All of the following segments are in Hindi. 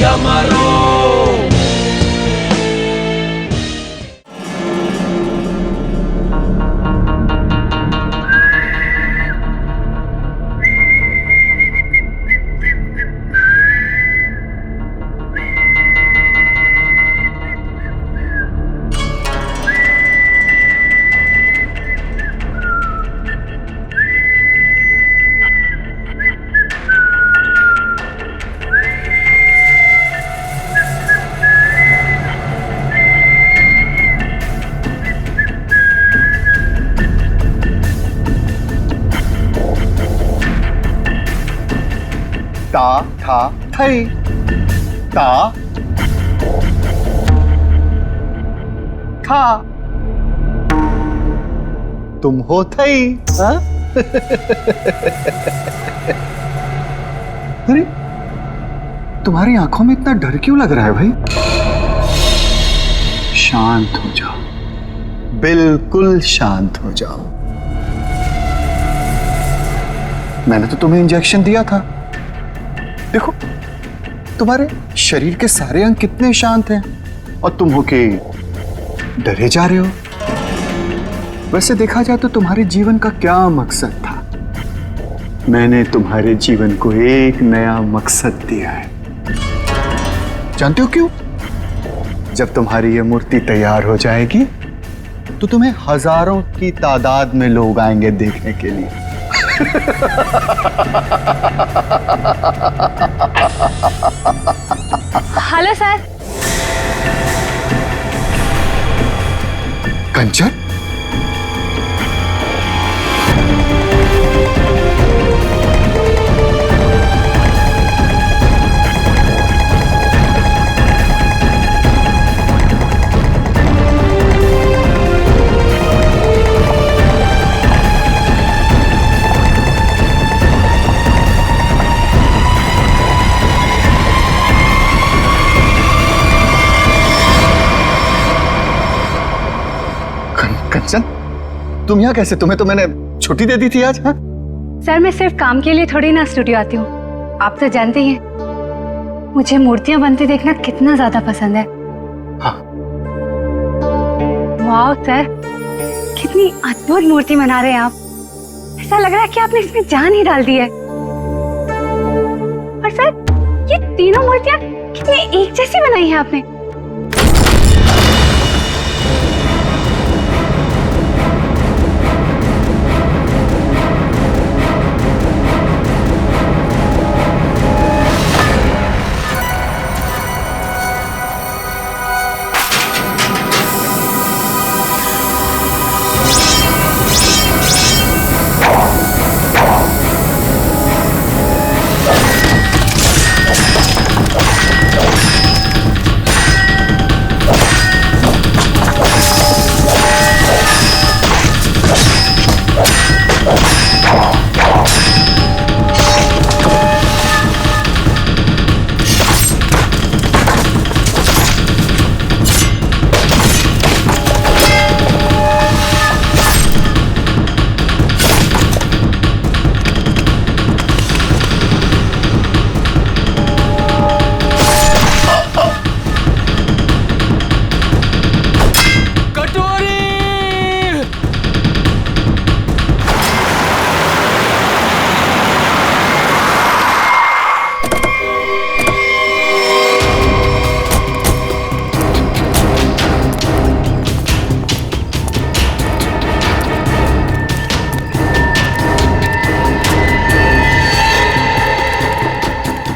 या मरो। ता था थई ता था तुम हो थई। हाँ? अरे तुम्हारी आंखों में इतना डर क्यों लग रहा है भाई? शांत हो जाओ, बिल्कुल शांत हो जाओ। मैंने तो तुम्हें इंजेक्शन दिया था। देखो तुम्हारे शरीर के सारे अंग कितने शांत हैं और तुम हो के डरे जा रहे हो। वैसे देखा जाए तो तुम्हारे जीवन का क्या मकसद था? मैंने तुम्हारे जीवन को एक नया मकसद दिया है। जानते हो क्यों? जब तुम्हारी यह मूर्ति तैयार हो जाएगी तो तुम्हें हजारों की तादाद में लोग आएंगे देखने के लिए। Hello sir. कंचन, कंचन तुम यहाँ कैसे? तुम्हें तो मैंने छुट्टी दे दी थी आज। हाँ? सर मैं सिर्फ काम के लिए थोड़ी ना स्टूडियो आती हूँ, आप तो जानते ही हैं मुझे मूर्तियां बनती देखना कितना ज्यादा पसंद है। हाँ। वाह सर, कितनी अद्भुत मूर्ति बना रहे हैं आप। ऐसा लग रहा है कि आपने इसमें जान ही डाल दी है। और सर ये तीनों मूर्तियां कितनी एक जैसी बनाई है आपने।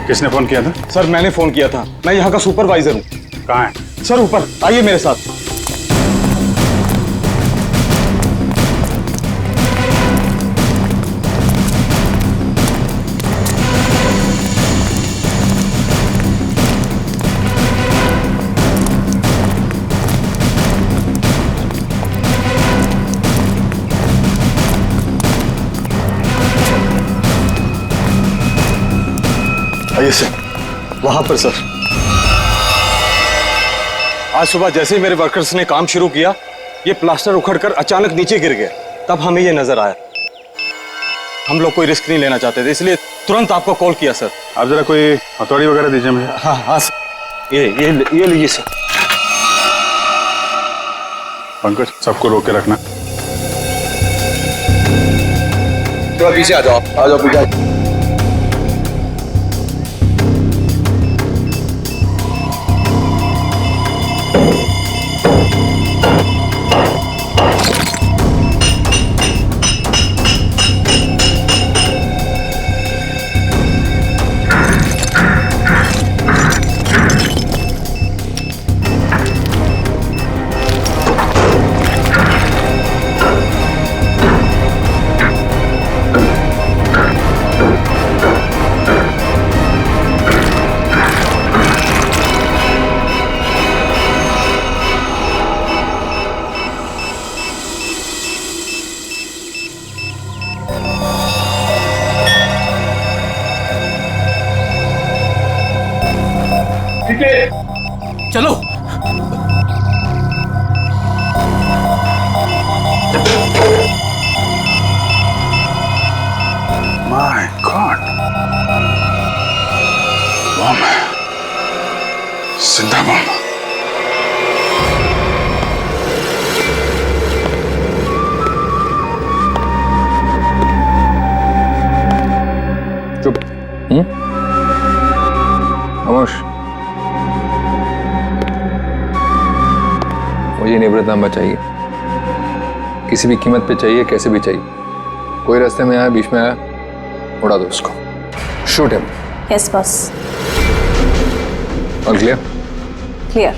किसने फोन किया था? सर मैंने फोन किया था, मैं यहाँ का सुपरवाइजर हूँ। कहाँ है? सर ऊपर आइए मेरे साथ। आइए सर, वहां पर सर। आज सुबह जैसे ही मेरे वर्कर्स ने काम शुरू किया, ये प्लास्टर उखड़कर अचानक नीचे गिर गया। तब हमें ये नजर आया। हम लोग कोई रिस्क नहीं लेना चाहते थे, इसलिए तुरंत आपको कॉल किया सर। आप जरा कोई हथौड़ी वगैरह दीजिए मुझे। हाँ हाँ सर, ये लीजिए सर। पंकज, सबको रोक के रखना। थोड़ा पीछे आ जाओ पीछे। चलो। माय गॉड, बम है, जिंदा बम। चुप। खामोश। मुझे निवृत्तांबा चाहिए, किसी भी कीमत पे चाहिए, कैसे भी चाहिए। कोई रास्ते में आया, बीच में आया, उड़ा दो उसको। Shoot him. Yes boss. और क्लियर? क्लियर।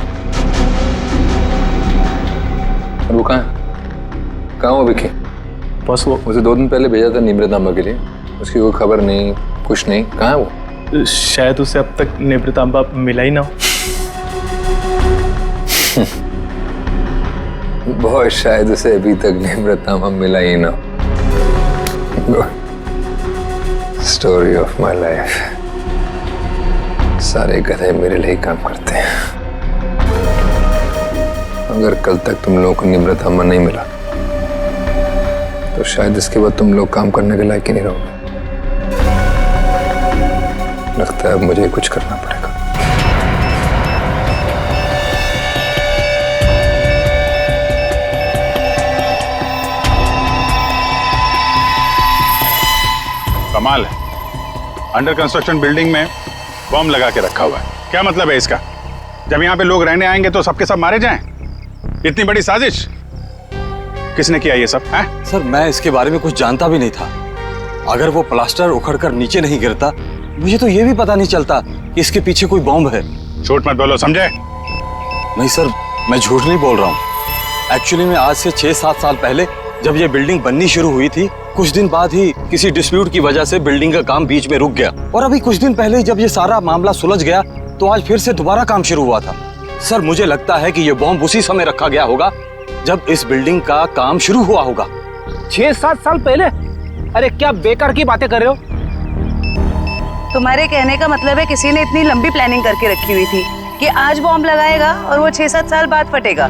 और वो कहाँ वो विकी? बस वो मुझे 2 दिन पहले भेजा था निवृत्तांबा के लिए, उसकी कोई खबर नहीं, कुछ नहीं। कहाँ है वो? शायद उसे अब तक निवृत्तांबा मिला ही ना हो। बहुत शायद उसे अभी तक निवृत्तांबा मिला ही ना। Story of my life. सारे गधे मेरे लिए ही काम करते हैं। अगर कल तक तुम लोगों को निवृत्तांबा नहीं मिला तो शायद इसके बाद तुम लोग काम करने के लायक ही नहीं रहोगे। लगता है अब मुझे कुछ करना पड़ेगा। कमाल है, अंडर कंस्ट्रक्शन बिल्डिंग में बम लगा के रखा हुआ है। क्या मतलब है इसका? जब यहाँ पे लोग रहने आएंगे तो सबके सब मारे जाएं? इतनी बड़ी साजिश किसने किया ये सब है? सर मैं इसके बारे में कुछ जानता भी नहीं था। अगर वो प्लास्टर उखड़कर नीचे नहीं गिरता, मुझे तो ये भी पता नहीं चलता कि इसके पीछे कोई बॉम्ब है। झूठ मत बोलो, समझे? नहीं सर, मैं झूठ नहीं बोल रहा हूँ। एक्चुअली में आज से 6-7 साल पहले जब ये बिल्डिंग बननी शुरू हुई थी, कुछ दिन बाद ही किसी डिस्प्यूट की वजह से बिल्डिंग का काम बीच में रुक गया। और अभी कुछ दिन पहले जब ये सारा मामला सुलझ गया तो आज फिर से दोबारा काम शुरू हुआ था। सर मुझे लगता है कि ये बॉम्ब उसी समय रखा गया होगा जब इस बिल्डिंग का काम शुरू हुआ होगा। 6-7 साल पहले? अरे क्या बेकार की बातें कर रहे हो? तुम्हारे कहने का मतलब है किसी ने इतनी लंबी प्लानिंग करके रखी हुई थी कि आज बॉम्ब लगाएगा और वो 6-7 साल बाद फटेगा।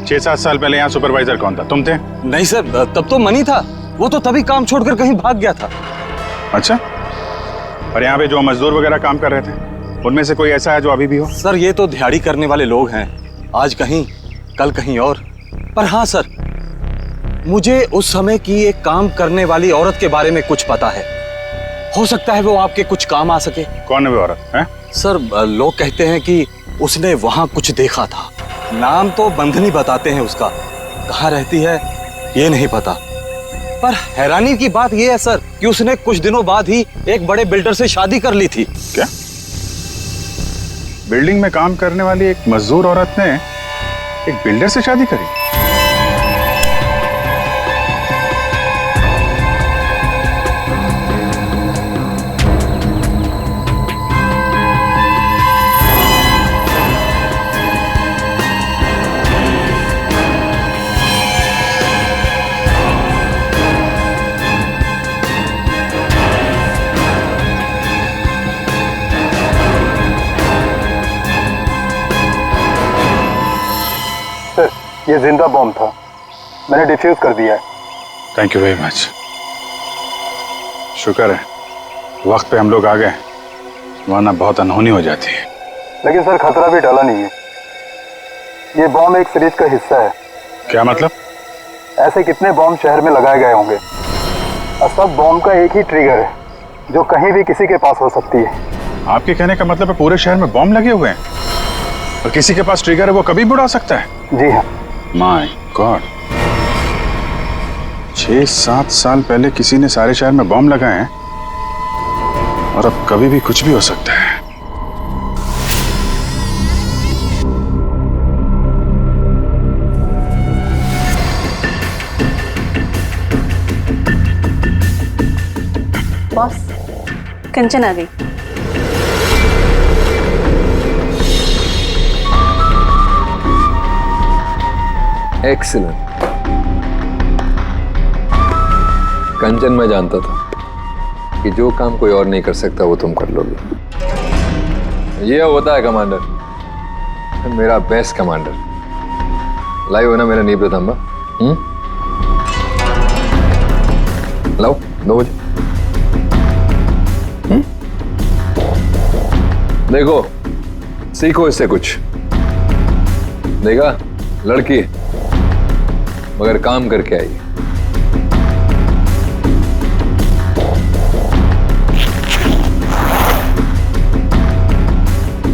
6-7 साल पहले यहाँ सुपरवाइजर कौन था? तुम थे? नहीं सर, तब तो मनी था। वो तो तभी काम छोड़कर कहीं भाग गया था। अच्छा, और यहाँ पे जो मजदूर वगैरह काम कर रहे थे उनमें से कोई ऐसा है जो अभी भी हो? सर ये तो दिहाड़ी करने वाले लोग हैं, आज कहीं कल कहीं और। पर हाँ सर, मुझे उस समय की एक काम करने वाली औरत के बारे में कुछ पता है। हो सकता है वो आपके कुछ काम आ सके। कौन है वो औरत है? सर लोग कहते हैं कि उसने वहां कुछ देखा था। नाम तो बंधनी बताते हैं उसका, कहाँ रहती है ये नहीं पता। पर हैरानी की बात यह है सर कि उसने कुछ दिनों बाद ही एक बड़े बिल्डर से शादी कर ली थी। क्या? बिल्डिंग में काम करने वाली एक मजदूर औरत ने एक बिल्डर से शादी करी? ये जिंदा बॉम्ब था, मैंने डिफ्यूज कर दिया है। Thank you very much. शुक्र है वक्त पे हम लोग आ गए, वरना बहुत अनहोनी हो जाती है। लेकिन सर खतरा भी टला नहीं है। ये बॉम्ब एक सीरीज का हिस्सा है। क्या मतलब? ऐसे कितने बॉम्ब शहर में लगाए गए होंगे और सब बॉम्ब का एक ही ट्रिगर है जो कहीं भी किसी के पास हो सकती है। आपके कहने का मतलब है पूरे शहर में बॉम्ब लगे हुए हैं और किसी के पास ट्रिगर है, वो कभी भी उड़ा सकता है? जी हाँ। माय गॉड, 6-7 साल पहले किसी ने सारे शहर में बॉम्ब लगाए हैं और अब कभी भी कुछ भी हो सकता है। बॉस, कंचन आ गई। एक्सीलेंट। कंचन, मैं जानता था कि जो काम कोई और नहीं कर सकता वो तुम कर लोगे। ये होता है कमांडर, मेरा बेस्ट कमांडर। लाइव हो ना मेरा नींव प्रतांबा? लाओ 2 बजे। देखो, सीखो इससे कुछ। देखा, लड़की मगर काम करके आई।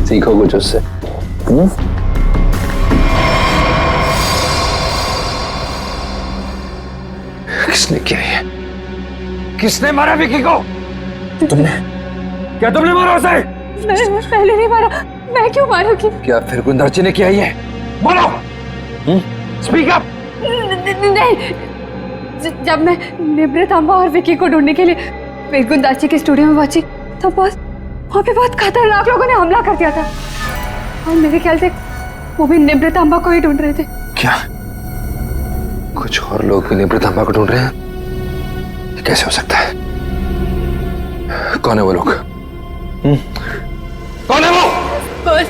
सीखो कुछ उससे। किसने किया ये? किसने मारा विकी को? तुमने? क्या तुमने मारा उसे? मैं पहले नहीं मारा। मैं क्यों मारूंगी? क्या फिर गुंदर्ची ने किया ये? बोलो। Speak up. नहीं, जब मैं निवृतांबा और विकी को ढूंढने के लिए फिरगुंदाची के स्टूडियो में पहुंची तो बस वहाँ पे बहुत खतरनाक लोगों ने हमला कर दिया था और मेरे ख्याल से वो भी निवृतांबा को ही ढूंढ रहे थे। क्या कुछ और लोग भी निवृतांबा को ढूंढ रहे हैं? ये कैसे हो सकता है? कौन है वो लोग? कौन है वो? बस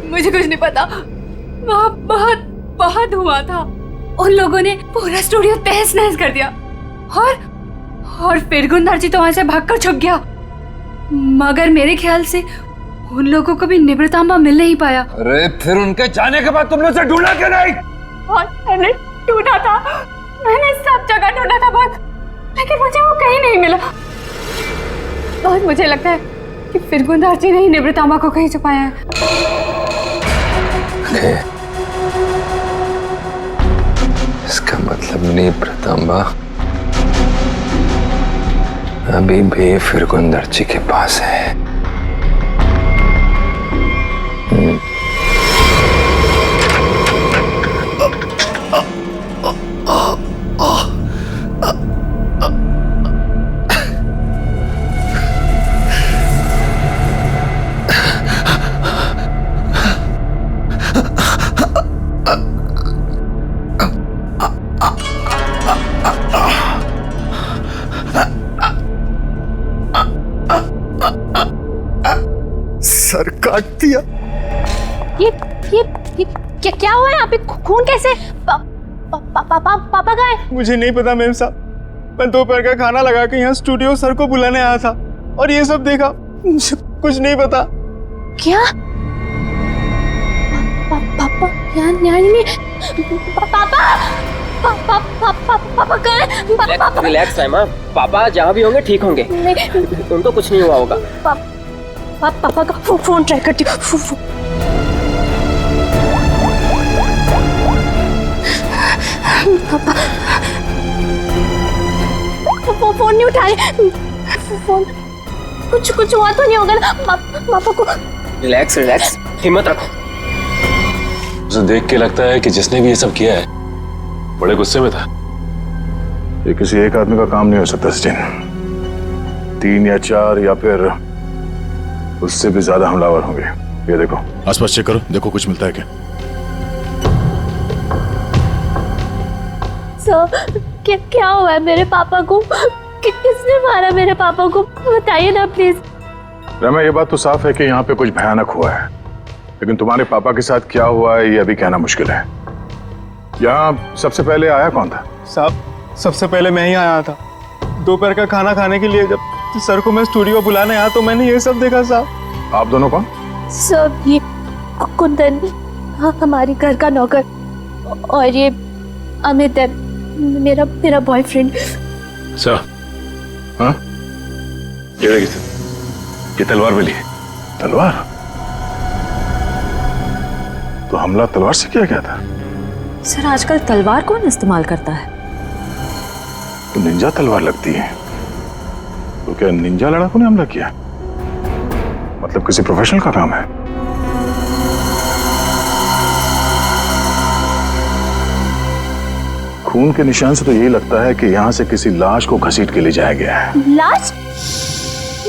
मुझे कुछ नहीं पता। वहाँ बहुत हुआ था। उन लोगों ने पूरा स्टूडियो तहस नहस कर दिया और फिर गुंदार तो वहां से भागकर छुप गया। मगर मेरे ख्याल से उन लोगों को भी निवृतांबा मिल नहीं पाया। अरे फिर उनके जाने के बाद तुमने उसे ढूंढा क्यों नहीं? और मैंने ढूंढा था, मैंने सब जगह ढूंढा था बहुत, लेकिन मुझे वो कहीं नहीं मिला। और मुझे लगता है कि फिर गुंदार जी ने ही निवृतांबा को कहीं छुपाया है। इसका मतलब निवृतांबा अभी भी फिरगुंदर्ची के पास है। सर काट दिया। ये क्या हुआ है यहाँ पे? खून कैसे? पापा कहाँ है? मुझे नहीं पता मैम साहब, मैं दोपहर का खाना लगा के यहाँ स्टूडियो सर को बुलाने आया था और ये सब देखा। मुझे कुछ नहीं पता। क्या? पापा यहाँ नहीं। पापा कहाँ है? रिलैक्स है माँ, पापा जहाँ भी होंगे ठीक होंगे, उनको कुछ नहीं हुआ होगा। पापा का फोन ट्राई करती हूँ। पापा फोन नहीं उठा रहे। फोन कुछ हुआ तो नहीं होगा ना पापा को? रिलैक्स, हिम्मत रखो। उसे देख के लगता है कि जिसने भी ये सब किया है बड़े गुस्से में था। ये किसी एक आदमी का काम नहीं हो सकता सचिन। 3 या 4 या फिर उससे भी ज्यादा हमलावर होंगे। ये देखो, आसपास चेक करो, देखो कुछ मिलता है क्या। सर क्या हुआ है मेरे पापा को? किसने मारा मेरे पापा को? बताइए ना प्लीज। रमा, ये बात तो साफ है कि यहाँ पे कुछ भयानक हुआ है, लेकिन तुम्हारे पापा के साथ क्या हुआ है ये अभी कहना मुश्किल है। यहाँ सबसे पहले आया कौन था? साहब सबसे पहले मैं ही आया था। दोपहर का खाना खाने के लिए जब तो सर को मैं स्टूडियो बुलाने आया तो मैंने ये सब देखा साहब। आप दोनों कौन? सब ये कुंदन, हाँ, हमारी घर का नौकर, और ये अमित है, मेरा बॉयफ्रेंड। सर, हाँ, ये तलवार मिली है। तलवार? तो हमला तलवार से किया गया था? सर आजकल तलवार कौन इस्तेमाल करता है? तो निंजा तलवार लगती है। तो क्या निंजा लड़ाकों ने हमला किया? मतलब किसी प्रोफेशनल का काम है? खून के निशान से तो यही लगता है कि यहाँ से किसी लाश को घसीट के ले जाया गया है। लाश?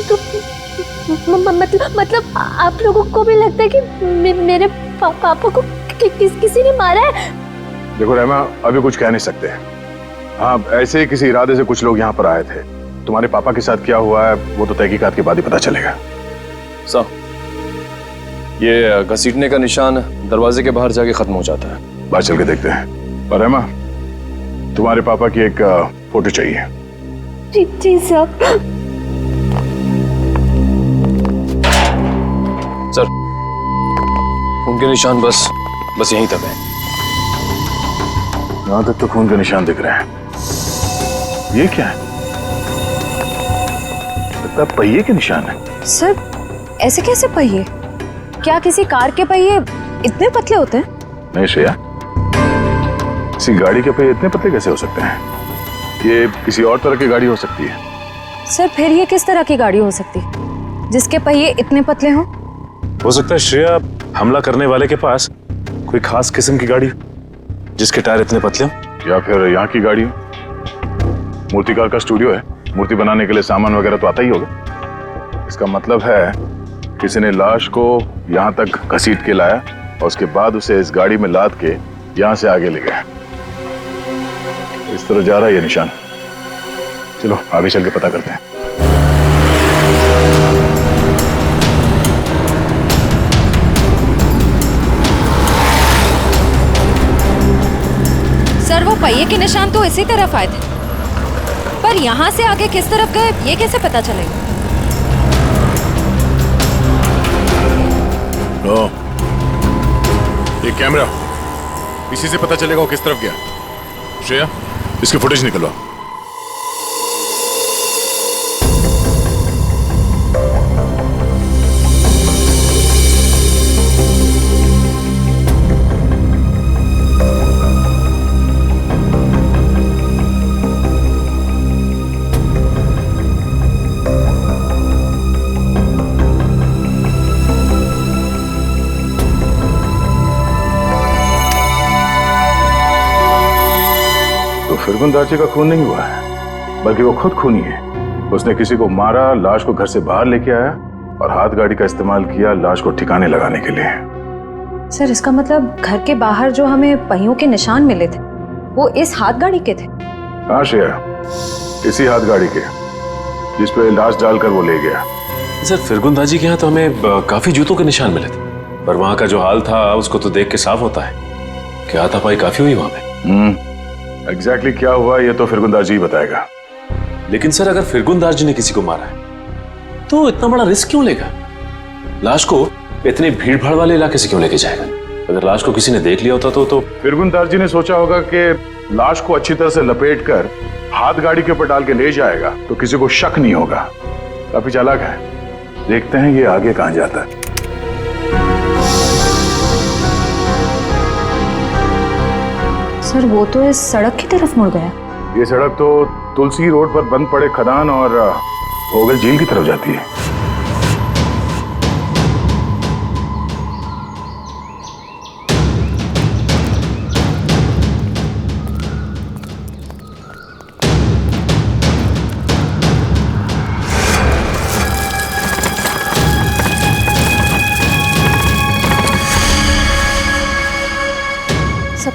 तो मतलब आप लोगों को भी लगता है कि मेरे पापा को किसी ने मारा है? देखो रहमा, अभी कुछ कह नहीं सकते। हाँ, ऐसे ही किसी इरादे से कुछ लोग यहाँ पर आए थे। तुम्हारे पापा के साथ क्या हुआ है वो तो तहकीकात के बाद ही पता चलेगा। साहब, ये घसीटने का निशान दरवाजे के बाहर जाके खत्म हो जाता है। बाहर चल के देखते हैं। और रहमा, तुम्हारे पापा की एक फोटो चाहिए। जी साहब। सर, उनके निशान बस यहीं तक है। यहाँ तक तो खून के निशान दिख रहे हैं। ये क्या है? लगता है पहिए के निशान है। सर ऐसे कैसे पहिए? क्या किसी कार के पहिए इतने पतले होते हैं? नहीं श्रेया, किसी गाड़ी के पहिए इतने पतले कैसे हो सकते हैं? ये किसी और तरह की गाड़ी हो सकती है। सर फिर ये किस तरह की गाड़ी हो सकती है जिसके पहिए इतने पतले हों? हो सकता है श्रेया, हमला करने वाले के पास कोई खास किस्म की गाड़ी जिसके टायर इतने पतले हों। या फिर यहाँ की गाड़ी हो। मूर्तिकार का स्टूडियो है, मूर्ति बनाने के लिए सामान वगैरह तो आता ही होगा। इसका मतलब है किसी ने लाश को यहाँ तक घसीट के लाया और उसके बाद उसे इस गाड़ी में लाद के यहाँ से आगे ले गया। इस तरह जा रहा है ये निशान। चलो आगे चल के पता करते हैं। सर वो पहिए के निशान तो इसी तरफ आए थे, पर यहाँ से आगे किस तरफ गए ये कैसे पता चलेगा? ये कैमरा, इसी से पता चलेगा वो किस तरफ गया। श्रेया, इसकी फुटेज निकलवा। फिरगुंदाची का खून नहीं हुआ है, बल्कि वो खुद खूनी है। उसने किसी को मारा, लाश को घर से बाहर लेके आया और हाथ गाड़ी का इस्तेमाल किया लाश को ठिकाने लगाने के लिए। सर इसका मतलब घर के बाहर जो हमें पहियों के निशान मिले थे वो इस हाथ गाड़ी के थे? हाँ श्रेया, इसी हाथ गाड़ी के जिस पे लाश डालकर वो ले गया। सर फिरगुंदाजी के यहाँ तो हमें काफी जूतों के निशान मिले थे, पर वहां का जो हाल था उसको तो देख के साफ होता है कि हाथापाई काफी हुई वहां पे। एग्जैक्टली क्या हुआ ये तो फिरगुंदार जी बताएगा। लेकिन सर अगर फिरगुंदार जी ने किसी को मारा है तो इतना बड़ा रिस्क क्यों लेगा? लाश को इतने भीड़ भाड़ वाले इलाके से क्यों लेके जाएगा? अगर लाश को किसी ने देख लिया होता तो फिरगुंदार जी ने सोचा होगा कि लाश को अच्छी तरह से लपेट कर हाथ गाड़ी के ऊपर डाल के ले जाएगा तो किसी को शक नहीं होगा। काफी चालाक है। देखते हैं ये आगे कहां जाता है। सर वो तो इस सड़क की तरफ मुड़ गया। ये सड़क तो तुलसी रोड पर बंद पड़े खदान और भोगल झील की तरफ जाती है।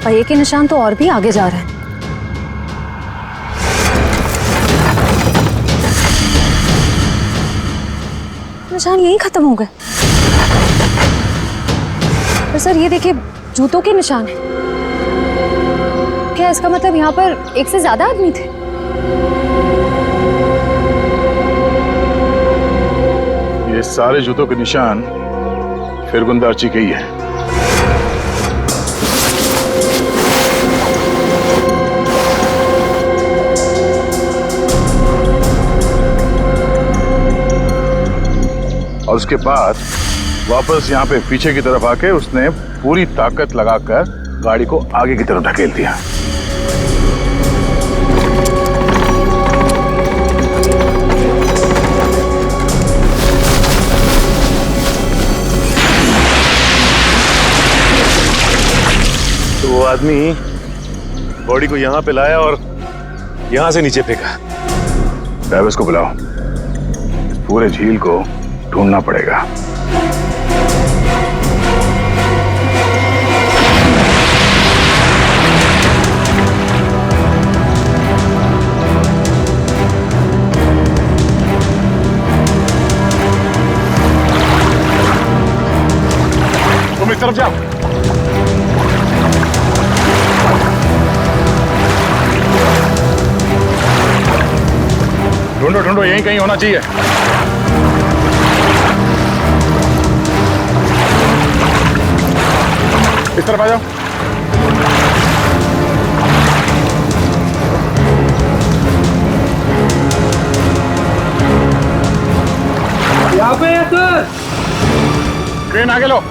पहिए के निशान तो और भी आगे जा रहे हैं। निशान यहीं खत्म हो गए। पर सर ये देखिए जूतों के निशान है। क्या इसका मतलब यहाँ पर एक से ज्यादा आदमी थे? ये सारे जूतों के निशान फिरगुंदारची के ही है। और उसके बाद वापस यहाँ पे पीछे की तरफ आके उसने पूरी ताकत लगाकर गाड़ी को आगे की तरफ ढकेल दिया। तो वो आदमी बॉडी को यहां पे लाया और यहां से नीचे फेंका। ड्राइवर्स को बुलाओ, इस पूरे झील को ढूंढना पड़ेगा। तुम इस तरफ जाओ। ढूंढो ढूंढो, यहीं कहीं होना चाहिए। इस तरफ आ जाओ। यहाँ पे है सर। क्रेन आगे लो।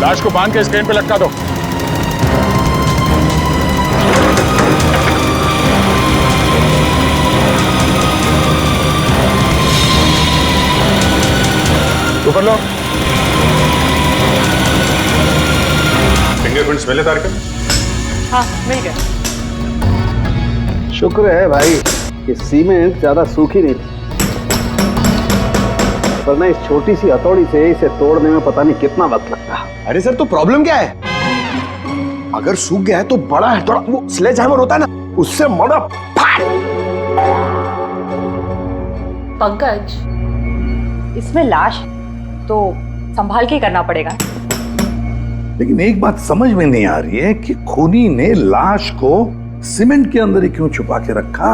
लाश को बांध के इस क्रेन पे लटका दो। ऊपर लो। फिंगरप्रिंट्स मिले तारिका? हाँ मिल गया। शुक्र है भाई कि सीमेंट ज्यादा सूखी नहीं थी, वरना इस छोटी सी हथौड़ी से इसे तोड़ने में पता नहीं कितना वक्त लगता। अरे सर तो प्रॉब्लम क्या है? अगर सूख गया है तो बड़ा है, थोड़ा वो स्लेज हैमर होता है ना, उससे मड़ा फाड़। पंकज, इसमें लाश तो संभाल के करना पड़ेगा। लेकिन एक बात समझ में नहीं आ रही है कि खूनी ने लाश को सीमेंट के अंदर ही क्यों छुपा के रखा?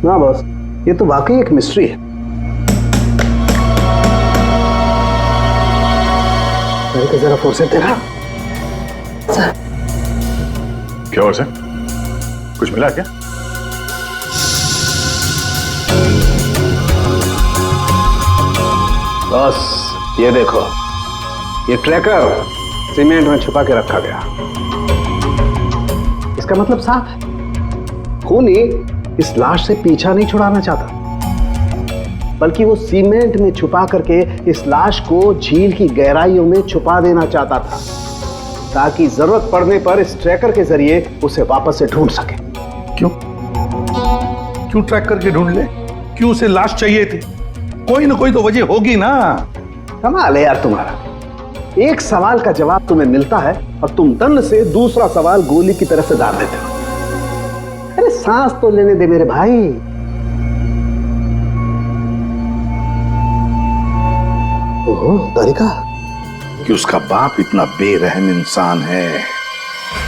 ना बॉस, ये तो वाकई एक मिस्ट्री है। जरा फोर्स देखा सर। क्या हुआ सर? कुछ मिला क्या? बॉस ये देखो, ये ट्रैकर सीमेंट में छुपा के रखा गया। इसका मतलब साफ है, खूनी इस लाश से पीछा नहीं छुड़ाना चाहता, बल्कि वो सीमेंट में छुपा करके इस लाश को झील की गहराइयों में छुपा देना चाहता था, ताकि जरूरत पड़ने पर इस ट्रैकर के जरिए उसे वापस से ढूंढ सके। क्यों क्यों ट्रैक करके ढूंढ ले? क्यों उसे लाश चाहिए थी? कोई ना कोई तो वजह होगी ना। कमाल है यार तुम्हारा, एक सवाल का जवाब तुम्हें मिलता है और तुम तन से दूसरा सवाल गोली की तरफ से दाग देते हो। अरे सांस तो लेने दे मेरे भाई। ओहो तारिका, कि उसका बाप इतना बेरहम इंसान है।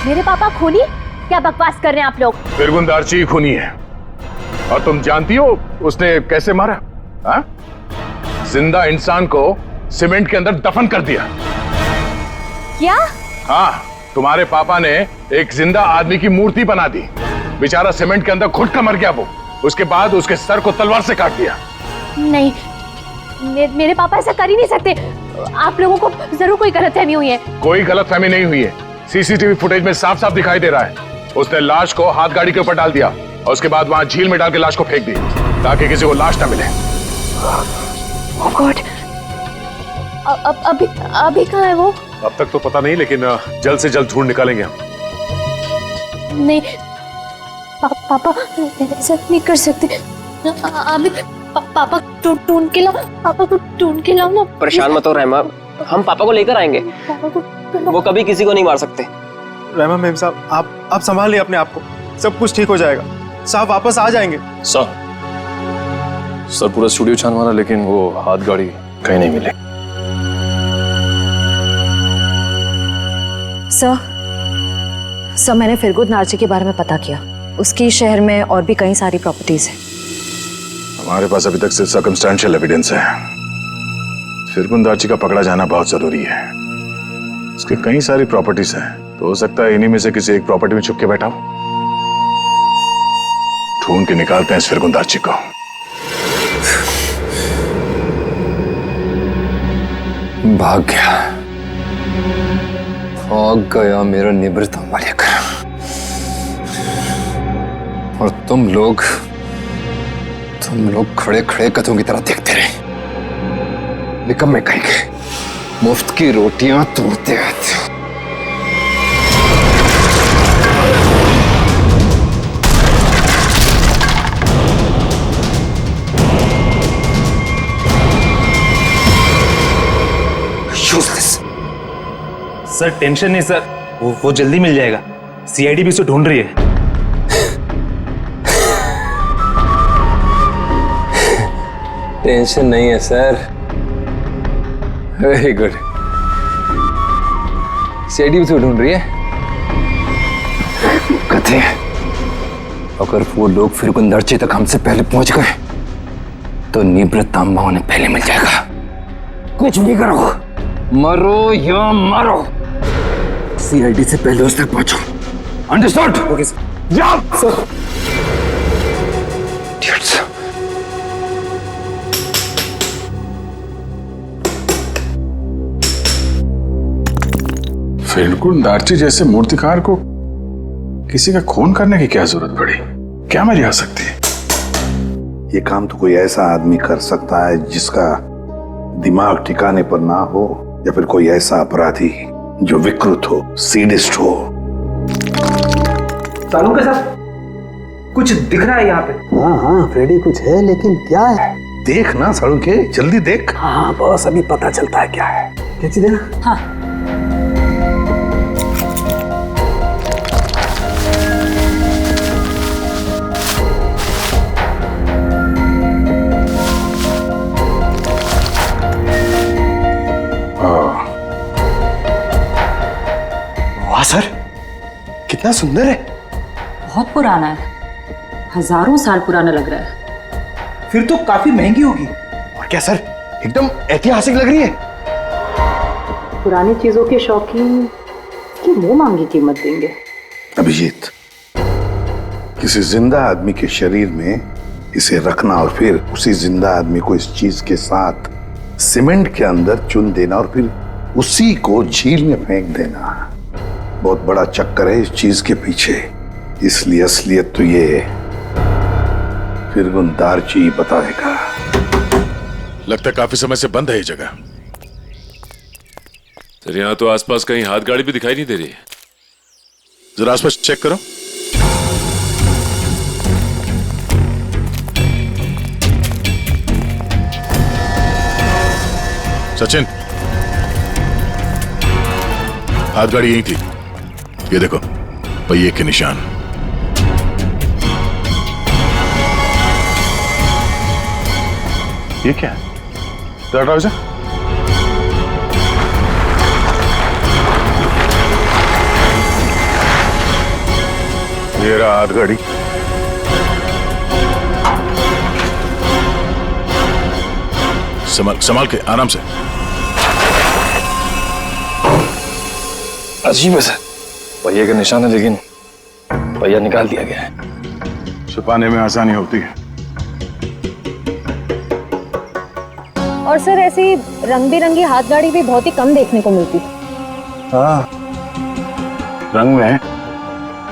मेरे पापा खूनी? क्या बकवास कर रहे हैं आप लोग? फिरगुंदारची खूनी है, और तुम जानती हो उसने कैसे मारा? हाँ? जिंदा इंसान को सीमेंट के अंदर दफन कर दिया। क्या? हाँ, तुम्हारे पापा ने एक जिंदा आदमी की मूर्ति बना दी। बेचारा सीमेंट के अंदर घुट कर मर गया वो। उसके बाद उसके सर को तलवार से काट दिया। नहीं, मेरे पापा ऐसा कर ही नहीं सकते। आप लोगों को जरूर कोई गलतफहमी हुई है। कोई गलतफहमी नहीं हुई है। सीसीटीवी फुटेज में साफ साफ दिखाई दे रहा है। उसने लाश को हाथ गाड़ी के ऊपर डाल दिया और उसके बाद वहां झील में डाल के लाश को फेंक दी, ताकि किसी को लाश ना मिले। Oh God! अभी कहाँ है वो? अब तक तो पता नहीं, लेकिन जल्द से जल्द ढूंढ निकालेंगे हम। नहीं पापा ऐसा नहीं कर सकते। अभी पापा ढूंढ के लाओ, पापा को ढूंढ के लाओ ना। परेशान मत हो रहमा, हम पापा को लेकर आएंगे। पापा को वो कभी किसी को नहीं मार सकते। रहमा मेम साहब, आप संभालिए अपने आप को, सब कुछ ठीक हो जाएगा। साहब वापस आ जाएंगे। सर पूरा स्टूडियो छान मारा, लेकिन वो हाथ गाड़ी कहीं नहीं मिले। सर, सर मैंने फिरगुद नार्ची के बारे में पता किया। उसकी शहर में और भी कई सारी प्रॉपर्टीज हैं। हमारे पास अभी तक सिर्फ सर्कमस्टेंशियल एविडेंस है। फिरगुन दार्ची का पकड़ा जाना बहुत जरूरी है। उसके कई सारी प्रॉपर्टीज हैं, तो हो सकता है इन्हीं में से किसी एक प्रॉपर्टी में छुप के बैठा हो। ढूंढ के निकालते हैं इस फिरगुन दार्ची को। भाग गया मेरा निवृत्त मालिक। और तुम लोग खड़े खड़े कथों की तरह देखते रहे। निकम्मे कहेंगे, मुफ्त की रोटियां तोड़ते रहते हो। सर टेंशन नहीं सर, वो जल्दी मिल जाएगा। सीआईडी भी उसे ढूंढ रही है। टेंशन नहीं है सर। Very good. सीआईडी भी तो ढूंढ रही है। कहते हैं अगर वो लोग फिरगुन दार्ची तक हमसे पहले पहुंच गए तो निवृत्त तांबा उन्हें पहले मिल जाएगा। कुछ भी करो, मरो या मारो, सीआईडी से पहले उस तक पहुंचो। अंडरस्टूड? Okay sir. जाओ सर। फिरगुन दार्ची जैसे मूर्तिकार को किसी का खून करने की क्या जरूरत पड़ी? क्या मर्जी आ सकती है? ये काम तो कोई ऐसा आदमी कर सकता है जिसका दिमाग ठिकाने पर ना हो, या फिर कोई ऐसा अपराधी जो विकृत हो, सीडिस्ट हो। सालू के साथ कुछ दिख रहा है यहाँ पे। हाँ फ्रेडी, कुछ है, लेकिन क्या है? देख ना सालू के, जल्दी देख। हाँ बस अभी पता चलता है क्या है। क्या चीज है ना? हाँ वाह सर, कितना सुंदर है। बहुत पुराना है, हजारों साल पुराना लग रहा है। फिर तो काफी महंगी होगी। और क्या सर, एकदम ऐतिहासिक लग रही है। पुरानी चीजों के शौकीन की मुंह मांगी कीमत देंगे। अभिजीत, किसी जिंदा आदमी के शरीर में इसे रखना और फिर उसी जिंदा आदमी को इस चीज के साथ सीमेंट के अंदर चुन देना और फिर उसी को झील में फेंक देना, बहुत बड़ा चक्कर है इस चीज के पीछे। इसलिए असलियत तो ये फिरगुन दार्ची बताएगा। लगता है काफी समय से बंद है ये जगह। सर यहाँ तो आसपास कहीं हाथ गाड़ी भी दिखाई नहीं दे रही है। जरा आसपास चेक करो। सचिन, हाथ गाड़ी यही थी। ये देखो, पहिए के निशान। ये क्या है? ट्राउजर? ये रहा हाथ गाड़ी। संभाल के, आराम से। अजीब है सर, पहिए का निशान है लेकिन पहिया निकाल दिया गया है। छुपाने में आसानी होती है। और सर ऐसी रंग बिरंगी हाथ गाड़ी भी बहुत ही कम देखने को मिलती। हाँ, रंग में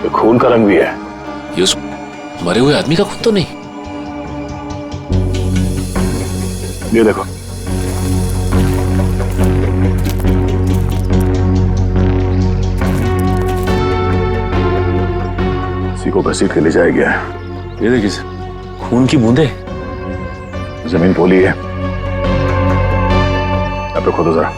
ये खून का रंग भी है। ये उस मरे हुए आदमी का खून तो नहीं? ये देखो, इसी को घसीट के ले जाया गया है। ये देखिए सर, खून की बूंदे। जमीन पोली है। यहाँ पे खोदो जरा।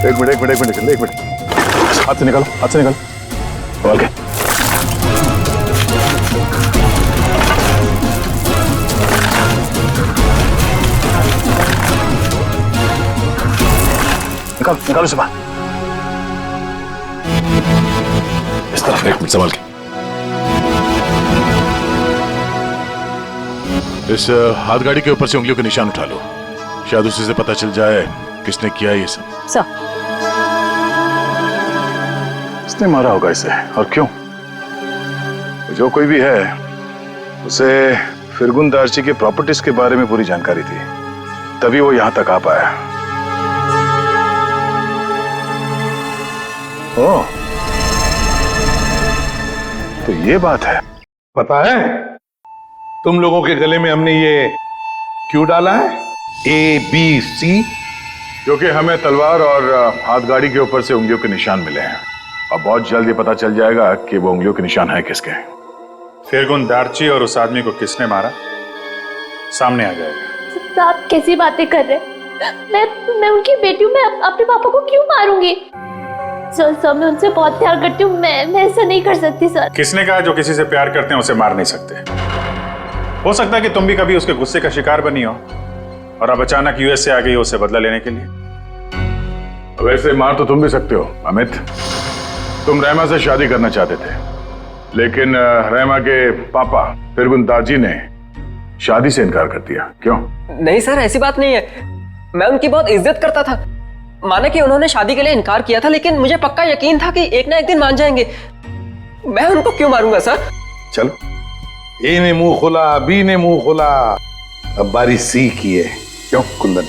एक मिनट, हाथ से निकालो। ओके। निकालो से बाहर। इस तरफ, एक मिनट संभाल के। इस हाथ गाड़ी के ऊपर से उंगलियों के निशान उठा लो, शायद उसी से पता चल जाए किसने किया ये सब। सर। किसने मारा होगा इसे और क्यों? जो कोई भी है, उसे फिरगुन दार्ची के प्रॉपर्टीज के बारे में पूरी जानकारी थी, तभी वो यहां तक आ पाया। ओह, तो ये बात है। पता है तुम लोगों के गले में हमने ये क्यों डाला है? ABC, क्योंकि हमें तलवार और हाथ गाड़ी के ऊपर से उंगलियों के निशान मिले हैं और बहुत जल्द ये पता चल जाएगा कि वो उंगलियों के निशान है किसके। फिरगुन दार्ची और उस आदमी को किसने मारा, सामने आ जाएगा। आप कैसी बातें कर रहे हैं? मैं उनकी बेटी हूँ, मैं अपने पापा को क्यों मारूंगी? सर मैं उनसे बहुत प्यार करती हूँ, मैं ऐसा नहीं कर सकती सर। किसने कहा जो किसी से प्यार करते हैं उसे मार नहीं सकते? हो सकता है कि तुम भी कभी उसके गुस्से का शिकार बनी हो और अब अचानक यूएस से आ गई हो उसे बदला लेने के लिए। वैसे मार तो तुम भी सकते हो अमित। तुम रहमा से शादी करना चाहते थे, लेकिन रहमा के पापा फिरगुन दार्जी ने शादी से इनकार कर दिया। क्यों? नहीं सर, ऐसी बात नहीं है। मैं उनकी बहुत इज्जत करता था। माना कि उन्होंने शादी के लिए इनकार किया था, लेकिन मुझे पक्का यकीन था कि एक ना एक दिन मान जाएंगे। मैं उनको क्यों मारूंगा सर? चलो, ए ने मुंह खोला, बी ने मुंह खोला, अब बारी सी की है। क्यों कुंदन,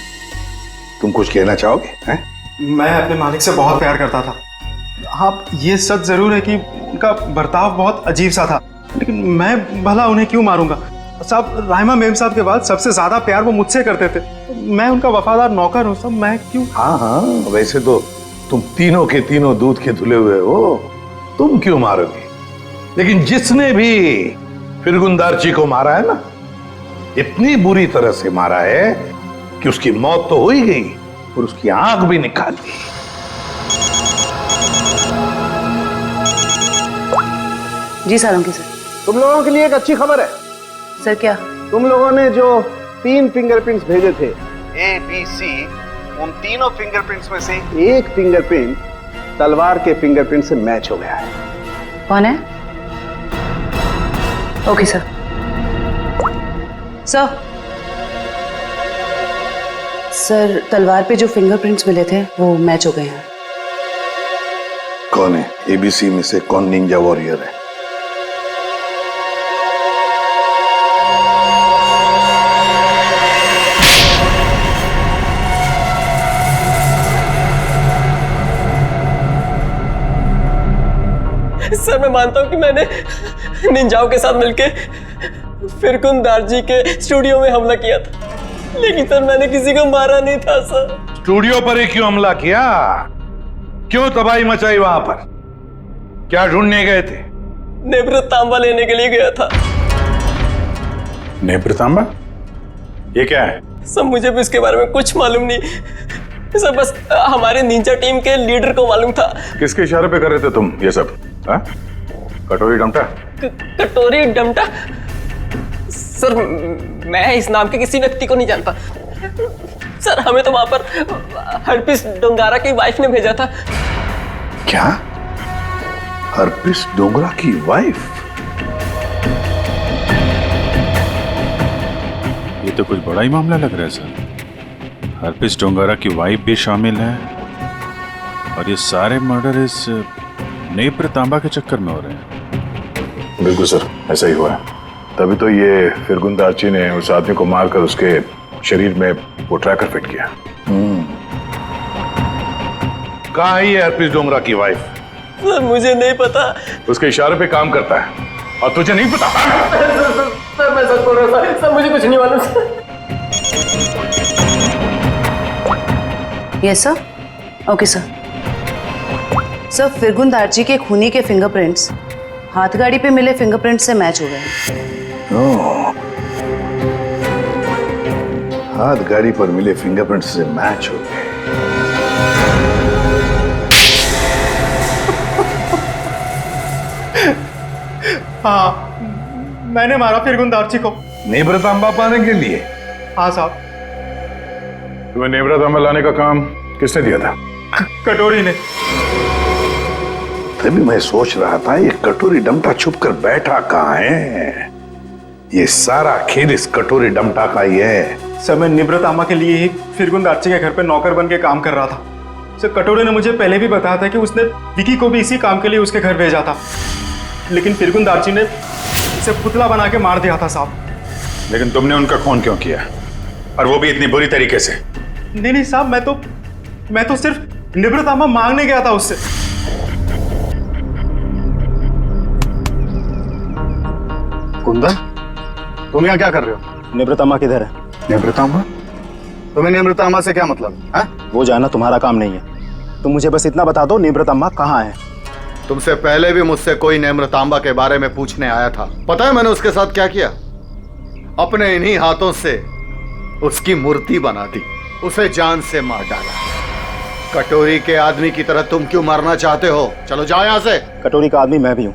तुम कुछ कहना चाहोगे? हैं? मैं अपने मालिक से बहुत प्यार करता था। हाँ, ये सच जरूर है कि उनका बर्ताव बहुत अजीब सा था, लेकिन मैं भला उन्हें क्यों मारूंगा? साहब, राहिमा मेम साहब के बाद सबसे ज्यादा प्यार वो मुझसे करते थे। मैं उनका वफादार नौकर हूँ, सब मैं क्यों? हाँ हाँ, वैसे तो तुम तीनों के तीनों दूध के धुले हुए हो, तुम क्यों मारोगे? लेकिन जिसने भी फिरगुन दार्ची को मारा है ना, इतनी बुरी तरह से मारा है कि उसकी मौत तो हो ही गई और उसकी आंख भी निकाल दी। जी सर, अंकित सर। तुम लोगों के लिए एक अच्छी खबर है। सर क्या? तुम लोगों ने जो 3 फिंगरप्रिंट्स भेजे थे, ABC, उन तीनों फिंगरप्रिंट्स में से एक फिंगरप्रिंट तलवार के फिंगरप्रिंट से मैच हो गया है। कौन है? Okay sir. सर, तलवार पे जो फिंगरप्रिंट्स मिले थे वो मैच हो गए हैं। कौन है? ABC में से कौन निंजा वॉरियर है? सर मैं मानता हूँ कि मैंने निंजाओं के साथ मिलके फिरगुन दार्जी के स्टूडियो में हमला किया था, लेकिन सर मैंने किसी को मारा नहीं था सर। स्टूडियो पर ही क्यों हमला किया? क्यों तबाही मचाई वहां पर? क्या ढूंढने गए थे? नेब्र तांबा लेने के लिए गया था। नेब्र तांबा? ये क्या है? सर मुझे भी इसके बारे में कुछ मालूम नहीं सर, बस हमारे निंजा टीम के लीडर को मालूम था। किसके इशारे पे कर रहे थे तुम ये सब? हा? कटोरी डमटा? कटोरी डमटा? सर मैं इस नाम के किसी व्यक्ति को नहीं जानता सर। हमें तो वहां पर हरपिस डोंगारा की वाइफ ने भेजा था। क्या? हरपिस डोंगरा की वाइफ? ये तो कुछ बड़ा ही मामला लग रहा है सर। हरपिस डोंगारा की वाइफ भी शामिल है और ये सारे मर्डर इस नेब्र तांबा के चक्कर में हो रहे हैं। बिल्कुल सर, ऐसा ही हुआ है। तभी तो ये फिरगुन दार्ची ने उस आदमी को मारकर उसके शरीर में वो ट्रैकर फिट किया। कहाँ है ये हरपिस डोंगरा की वाइफ? सर मुझे नहीं पता। उसके इशारे पे काम करता है और तुझे नहीं पता? सर मैं सच बोल रहा हूँ सर, मुझे कुछ नहीं मालूम। Yes sir. Okay sir. Sir, फिरगुन दार्जी के खूनी के फिंगरप्रिंट्स हाथ गाड़ी पे मिले फिंगरप्रिंट से मैच हो गए। हाथ गाड़ी पर मिले फिंगरप्रिंट से मैच हो गए। हाँ, मैंने मारा फिरगुन दार्ची को। नेब्र तांबा पाने के लिए? हाँ साहब। तुम्हें नेब्र तांबा लाने का काम किसने दिया था? कटोरी ने। तभी मैं सोच रहा था ये कटोरी डमटा छुप कर बैठा कहाँ है। ये सारा खेल इस कटोरी डमटा का ही है। सर मैं निवृत्त आमा के लिए ही फिरगुन दार्ची के घर पे नौकर बन के काम कर रहा था। सर कटोरी ने मुझे पहले भी बताया था कि उसने विकी को भी इसी काम के लिए उसके घर भेजा था, लेकिन फिरगुन दार्ची ने उसे पुतला बना के मार दिया था साहब। लेकिन तुमने उनका खून क्यों किया, और वो भी इतनी बुरी तरीके से? नहीं साहब, मैं तो सिर्फ निवृत्त आमा मांगने गया था उससे। कुंदन, तुम यहाँ क्या कर रहे हो? निवृत्तमा किधर है? निवृत्तामा? तुम्हें निवृत्तामा से क्या मतलब है? वो जानना तुम्हारा काम नहीं है। तुम मुझे बस इतना बता दो, निवृत्तमा कहाँ है? तुमसे पहले भी मुझसे कोई निवृत्तांबा के बारे में पूछने आया था। पता है मैंने उसके साथ क्या किया? अपने इन्हीं हाथों से उसकी मूर्ति बना दी, उसे जान से मार डाला। कटोरी के आदमी की तरह तुम क्यों मरना चाहते हो? चलो जाओ यहाँ से। कटोरी का आदमी मैं भी हूँ,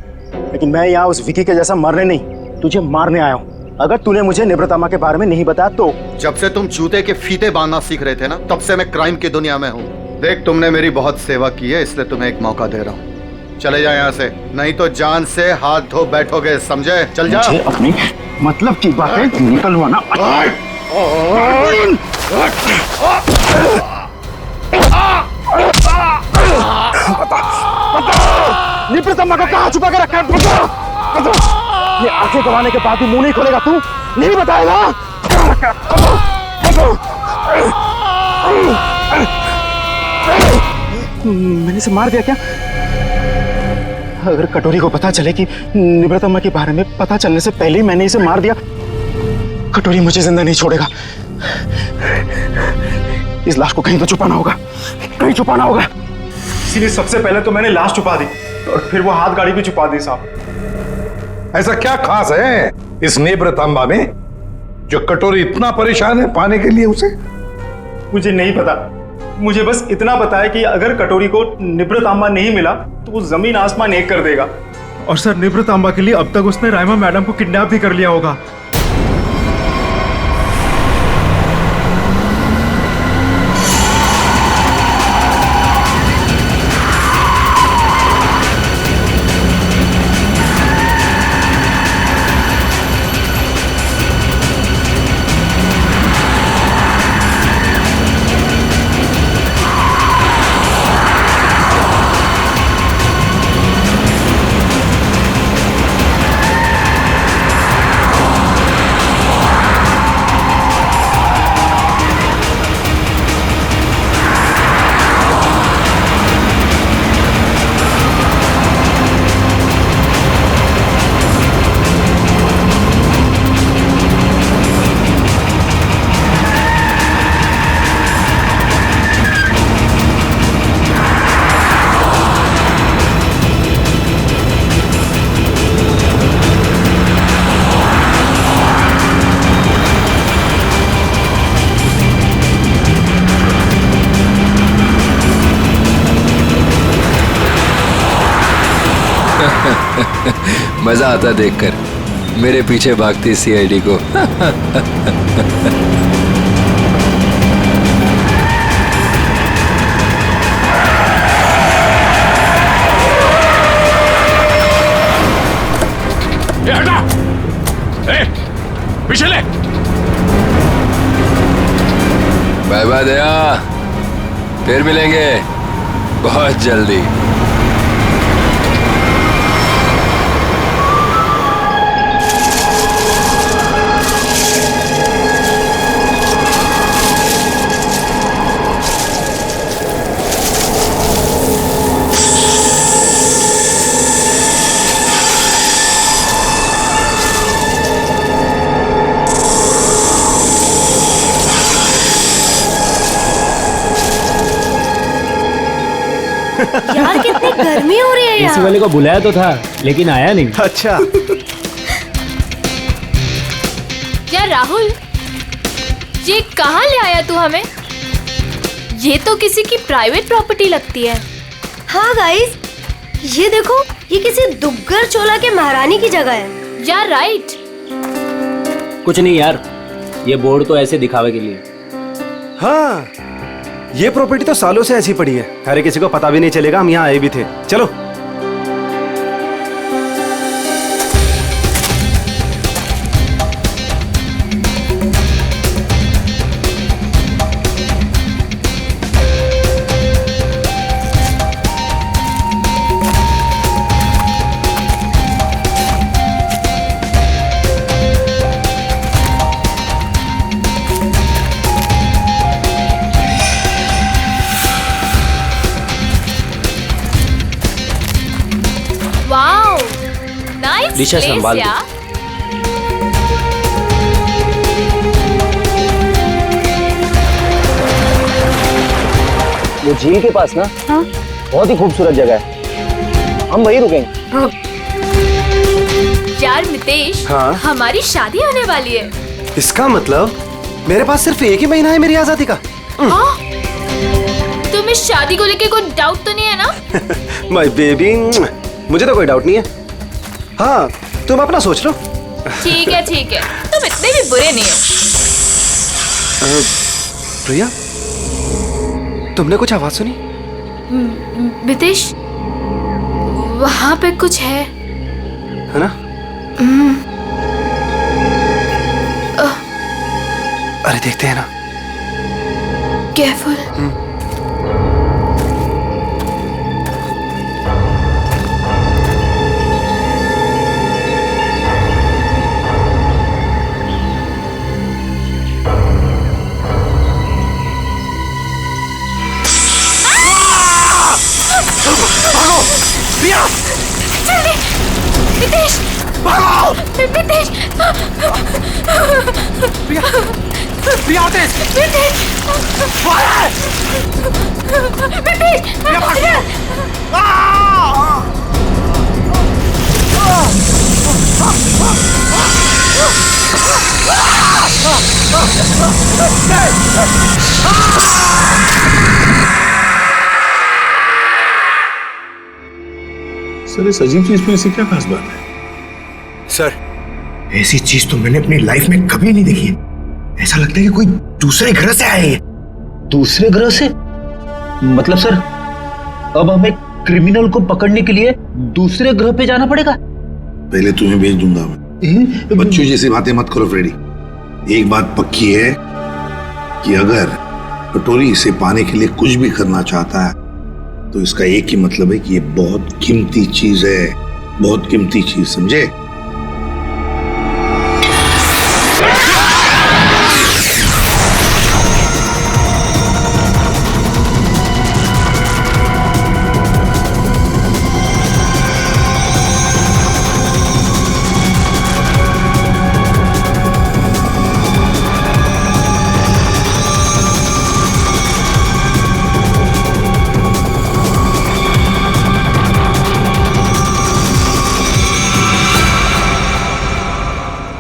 लेकिन मैं यहाँ उस विकी के जैसा मरने नहीं, तुझे मारने आया हूँ। अगर तूने मुझे निवृत्तामा के बारे में नहीं बताया तो। जब से तुम जूते के फीते बांधना सीख रहे थे ना, तब से मैं क्राइम की दुनिया में हूँ। देख, तुमने मेरी बहुत सेवा की है, इसलिए तुम्हें एक मौका दे रहा हूँ। चले जाओ यहाँ से, नहीं तो जान से हाथ धो बैठोगे, समझे? चल जा। अपनी मतलब की बातें निकलवाना। निवृत्तामा को कहाँ छुपा के रखा है? ये आंखें गवाने के बाद भी मुंह नहीं खोलेगा तू? नहीं बताएगा? मैंने इसे मार दिया क्या? अगर कटोरी को पता चले कि निवृत्तामा के बारे में पता चलने से पहले ही मैंने इसे मार दिया, कटोरी मुझे जिंदा नहीं छोड़ेगा। इस लाश को कहीं तो छुपाना होगा, कहीं छुपाना होगा। इसीलिए सबसे पहले तो मैंने लाश छुपा दी और फिर वो हाथ गाड़ी भी छुपा दी साहब। ऐसा क्या खास है इस निवृत्तांबा में जो कटोरी इतना परेशान है पाने के लिए उसे? मुझे नहीं पता, मुझे बस इतना पता है कि अगर कटोरी को निवृत्तांबा नहीं मिला तो वो जमीन आसमान एक कर देगा। और सर, निवृत्तांबा के लिए अब तक उसने राइमा मैडम को किडनैप भी कर लिया होगा। मजा आता देखकर मेरे पीछे भागती सीआईडी को। ये हटा, पीछे ले। बाय बाय दया, फिर मिलेंगे बहुत जल्दी। यार कितनी गर्मी हो रही है यार। एसी वाले को बुलाया तो था लेकिन आया नहीं। अच्छा। यार राहुल, ये कहाँ ले आया तू हमें? ये तो किसी की प्राइवेट प्रॉपर्टी लगती है। हाँ गाइस, ये देखो, ये किसी दुग्गर चोला के महारानी की जगह है। यार राइट। कुछ नहीं यार, ये बोर्ड तो ऐसे दिखावे के लिए। हाँ, ये प्रॉपर्टी तो सालों से ऐसी पड़ी है, अरे किसी को पता भी नहीं चलेगा हम यहाँ आए भी थे। चलो। दिशा संभाल दो। वो झील के पास ना, हाँ? बहुत ही खूबसूरत जगह है, हम वहीं रुकेंगे। यार मितेश, हाँ? हमारी शादी होने वाली है। इसका मतलब मेरे पास सिर्फ एक ही महीना है मेरी आजादी का। हाँ? तुम्हें शादी को लेके कोई डाउट तो नहीं है ना? माय बेबी, मुझे तो कोई डाउट नहीं है। हाँ, तुम अपना सोच लो। ठीक है, तुम इतने भी बुरे नहीं हो। प्रिया, तुमने कुछ आवाज सुनी? मितेश, वहाँ पे कुछ है ना? अरे देखते हैं ना। केयरफुल। मितेश, भागो! मितेश, प्रिया, तेज! मितेश, सर, इस अजीब चीज में ऐसी क्या खास बात है? सर, ऐसी चीज तो मैंने अपनी लाइफ में कभी नहीं देखी है। ऐसा लगता है कि कोई दूसरे ग्रह से आए हैं। दूसरे ग्रह से? मतलब सर, अब हमें क्रिमिनल को पकड़ने के लिए दूसरे ग्रह पे जाना पड़ेगा? पहले तुम्हें भेज दूंगा मैं। बच्चों जैसी बातें मत करो फ्रेडी। एक बात पक्की है कि अगर कटोरी इसे पाने के लिए कुछ भी करना चाहता है तो इसका एक ही मतलब है कि ये बहुत कीमती चीज है, बहुत कीमती चीज, समझे?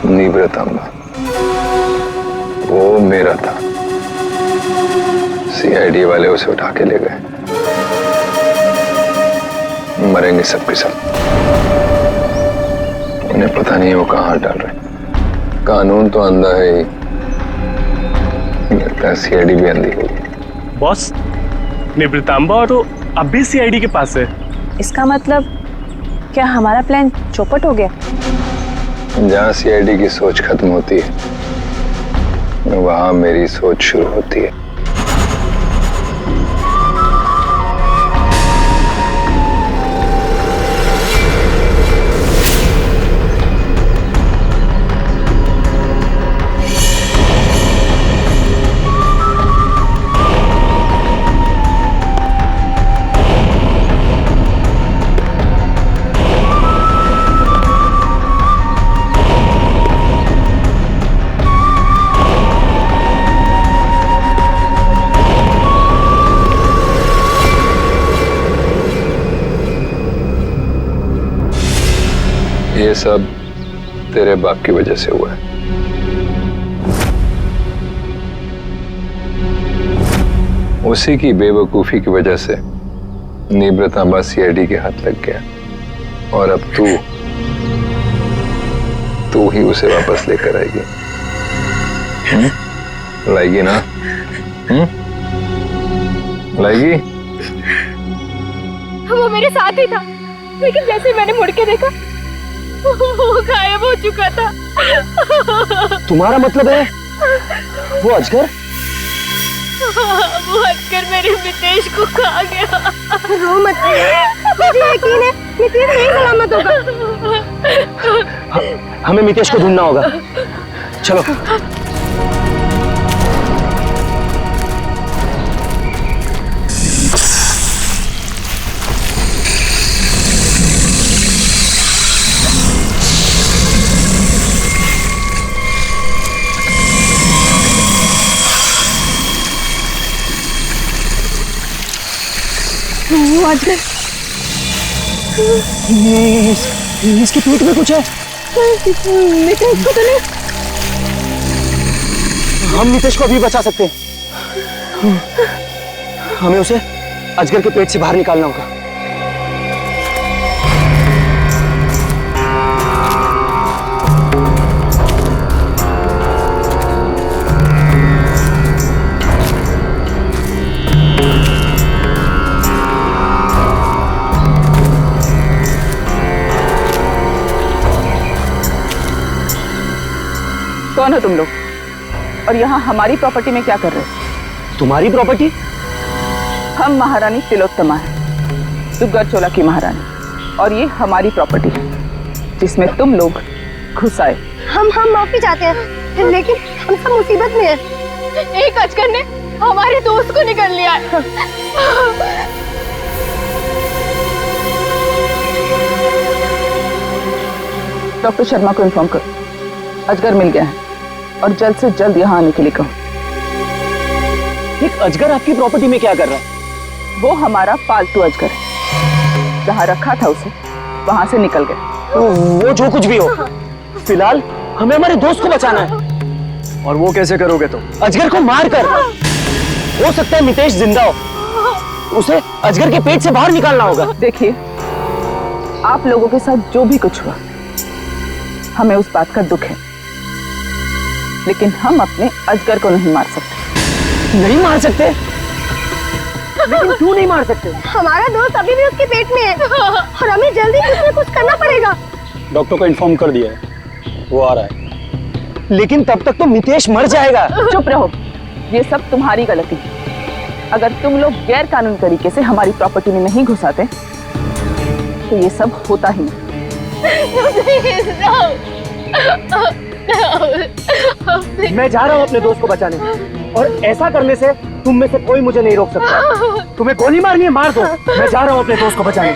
निब्रतांबा, वो मेरा था। सीआईडी वाले उसे उठा के ले गए। मरेंगे सब के सब। उन्हें पता नहीं वो कहाँ हाथ डाल रहे। कानून तो अंधा है ही, लगता है सीआईडी भी अंधी होगी। बॉस, निब्रतांबा और वो अब भी सीआईडी के पास है। इसका मतलब क्या हमारा प्लान चौपट हो गया? जहाँ सीआईडी की सोच खत्म होती है वहां मेरी सोच शुरू होती है। ये सब तेरे बाप की वजह से हुआ है। उसी की बेवकूफी की वजह से निब्रतांबा सीआईडी के हाथ लग गया और अब तू ही उसे वापस लेकर आएगी। लाएगी ना? लाएगी? वो मेरे साथ ही था, लेकिन जैसे मैंने मुड़ के देखा वो गायब हो चुका था। तुम्हारा मतलब है वो अजगर? वो हटकर मेरे मितेश को खा गया। रो मत, मुझे यकीन है मितेश नहीं सलामत होगा। हमें मितेश को ढूंढना होगा, चलो। वो अजगर, इसके पेट में कुछ है। मितेश को तो नहीं। हम मितेश को अभी बचा सकते हैं। हमें उसे अजगर के पेट से बाहर निकालना होगा। कौन हो तुम लोग, और यहाँ हमारी प्रॉपर्टी में क्या कर रहे हो? तुम्हारी प्रॉपर्टी? हम महारानी तिलोत्तमा है, दुग्गर चोला की महारानी, और ये हमारी प्रॉपर्टी है जिसमें तुम लोग घुस आए। हम माफी चाहते हैं, लेकिन हम सब मुसीबत में हैं। एक अजगर ने हमारे दोस्त को निकल लिया है। डॉक्टर शर्मा को इन्फॉर्म करो, अजगर मिल गया है और जल्द से जल्द यहाँ आने के लिए कहो। एक अजगर आपकी प्रॉपर्टी में क्या कर रहा है? वो हमारा पालतू अजगर है, जहाँ रखा था उसे वहां से निकल गया। वो जो कुछ भी हो, फिलहाल हमें हमारे दोस्त को बचाना है। और वो कैसे करोगे तुम? अजगर को मार कर। हो सकता है मितेश जिंदा हो, उसे अजगर के पेट से बाहर निकालना होगा। देखिए, आप लोगों के साथ जो भी कुछ हुआ, हमें उस बात का दुख है, लेकिन हम अपने अजगर को नहीं मार सकते। नहीं मार सकते? लेकिन क्यों नहीं मार सकते? हमारा दोस्त अभी भी उसके पेट में है और हमें जल्दी कुछ न कुछ करना पड़ेगा। डॉक्टर को इन्फॉर्म कर दिया है, वो आ रहा है। लेकिन तब तक तो मितेश मर जाएगा। चुप रहो, ये सब तुम्हारी गलती है। अगर तुम लोग गैर कानूनी तरीके से हमारी प्रॉपर्टी में नहीं घुसाते तो ये सब होता ही नहीं। मैं जा रहा हूँ अपने दोस्त को बचाने, और ऐसा करने से तुम में से कोई मुझे नहीं रोक सकता। तुम्हें गोली मारनी है, मार दो। मैं जा रहा हूँ अपने दोस्त को बचाने।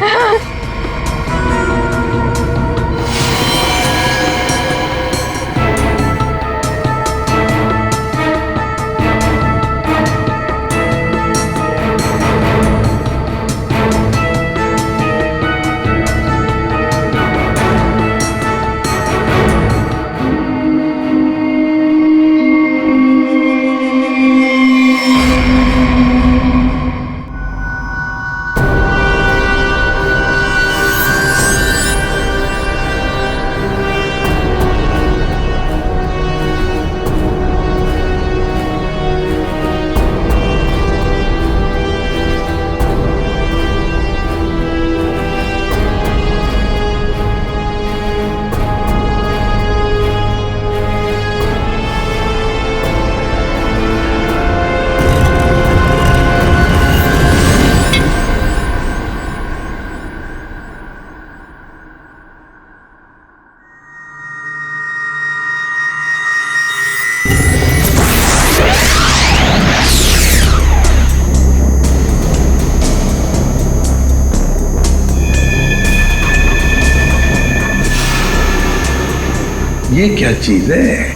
ये क्या चीज है?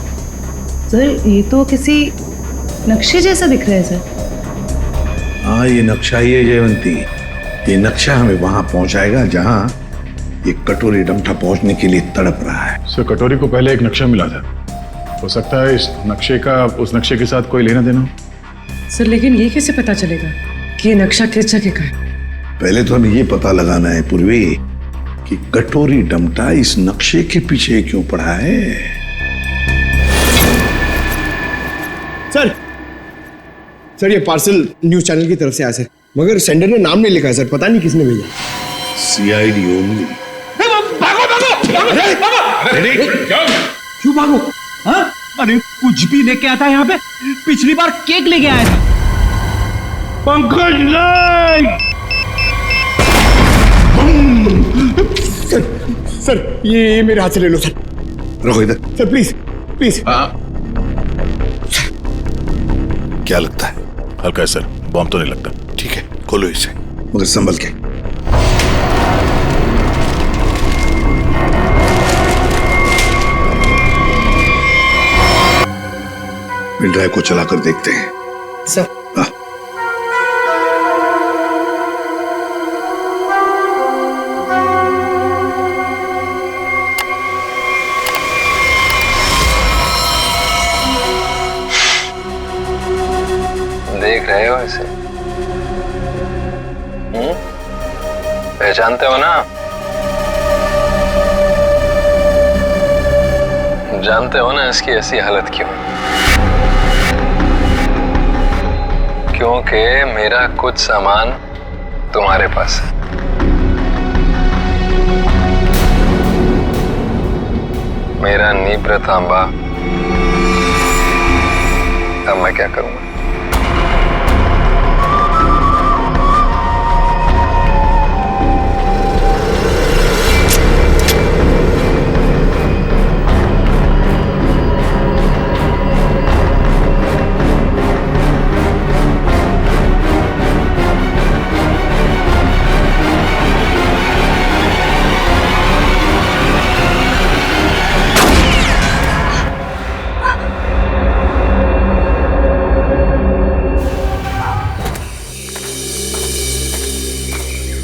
सर, ये तो किसी नक्शे जैसा दिख रहा है सर। हाँ, ये नक्शा ही है जयवंती। ये नक्शा हमें वहां पहुंचाएगा जहां ये कटोरी डमठा पहुंचने के लिए तड़प रहा है। सर, कटोरी को पहले एक नक्शा मिला था, हो सकता है इस नक्शे का उस नक्शे के साथ कोई लेना देना हो। सर, लेकिन ये कैसे पता चलेगा कि ये नक्शा किस जगह का है? पहले तो हमें ये पता लगाना है पूर्वी कि कटोरी डमटा इस नक्शे के पीछे क्यों पड़ा है। सर सर ये पार्सल न्यूज चैनल की तरफ से आया सर, मगर सेंडर ने नाम नहीं लिखा है सर, पता नहीं किसने भेजा। CID only. क्यों भागो? हाँ? अरे कुछ भी लेके आता है यहाँ पे, पिछली बार केक लेके आया था। पंकज नहीं। सर ये मेरे हाथ से ले लो सर। रखो इधर सर प्लीज प्लीज। क्या लगता है? हल्का है सर, बॉम्ब तो नहीं लगता। ठीक है, खोलो इसे, मगर संभल के। पेन ड्राइव को चलाकर देखते हैं। सर देख रहे हो इसे? पहचानते हो ना? जानते हो ना इसकी ऐसी हालत क्यों? क्योंकि मेरा कुछ सामान तुम्हारे पास है। मेरा नीब्र तांबा। अब मैं क्या करूंगा?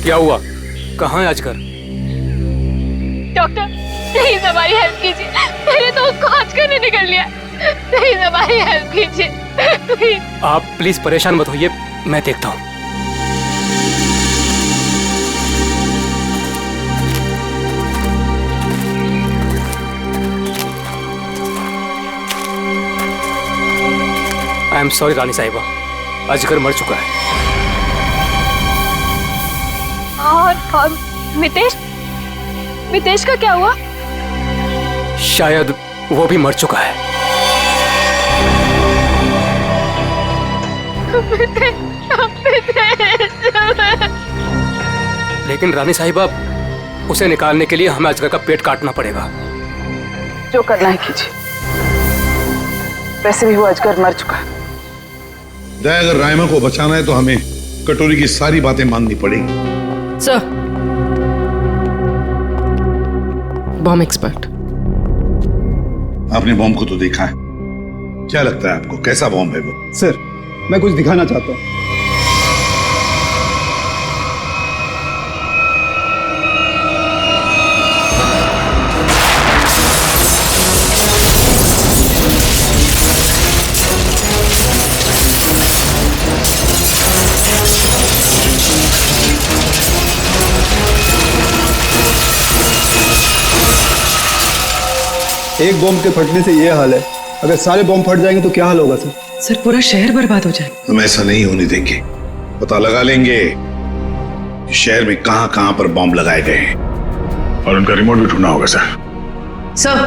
क्या हुआ? कहाँ है आजकर? डॉक्टर प्लीज हमारी हेल्प कीजिए, मेरे दोस्त को आजकल ने निकल लिया, प्लीज हमारी हेल्प कीजिए प्लीज। आप प्लीज परेशान मत होइए, मैं देखता हूँ। आई एम सॉरी रानी साहिबा, अजगर मर चुका है। और मितेश, मितेश का क्या हुआ? शायद वो भी मर चुका है। लेकिन रानी साहिबा, उसे निकालने के लिए हमें अजगर का पेट काटना पड़ेगा। जो करना है कीजिए, वैसे भी वो अजगर मर चुका है। अगर रायमा को बचाना है तो हमें कटोरी की सारी बातें माननी पड़ेगी। Sir, bomb expert. आपने बॉम्ब को तो देखा है, क्या लगता है आपको कैसा बॉम्ब है वो? सर मैं कुछ दिखाना चाहता हूँ। एक बॉम्ब के फटने से ये हाल है, अगर सारे बॉम्ब फट जाएंगे तो क्या हाल होगा सर? सर पूरा शहर बर्बाद हो जाएगा। हम ऐसा नहीं होने देंगे, पता लगा लेंगे कि शहर में कहां कहां पर बॉम्ब लगाए गए हैं और उनका रिमोट भी ढूंढना होगा सर। सर,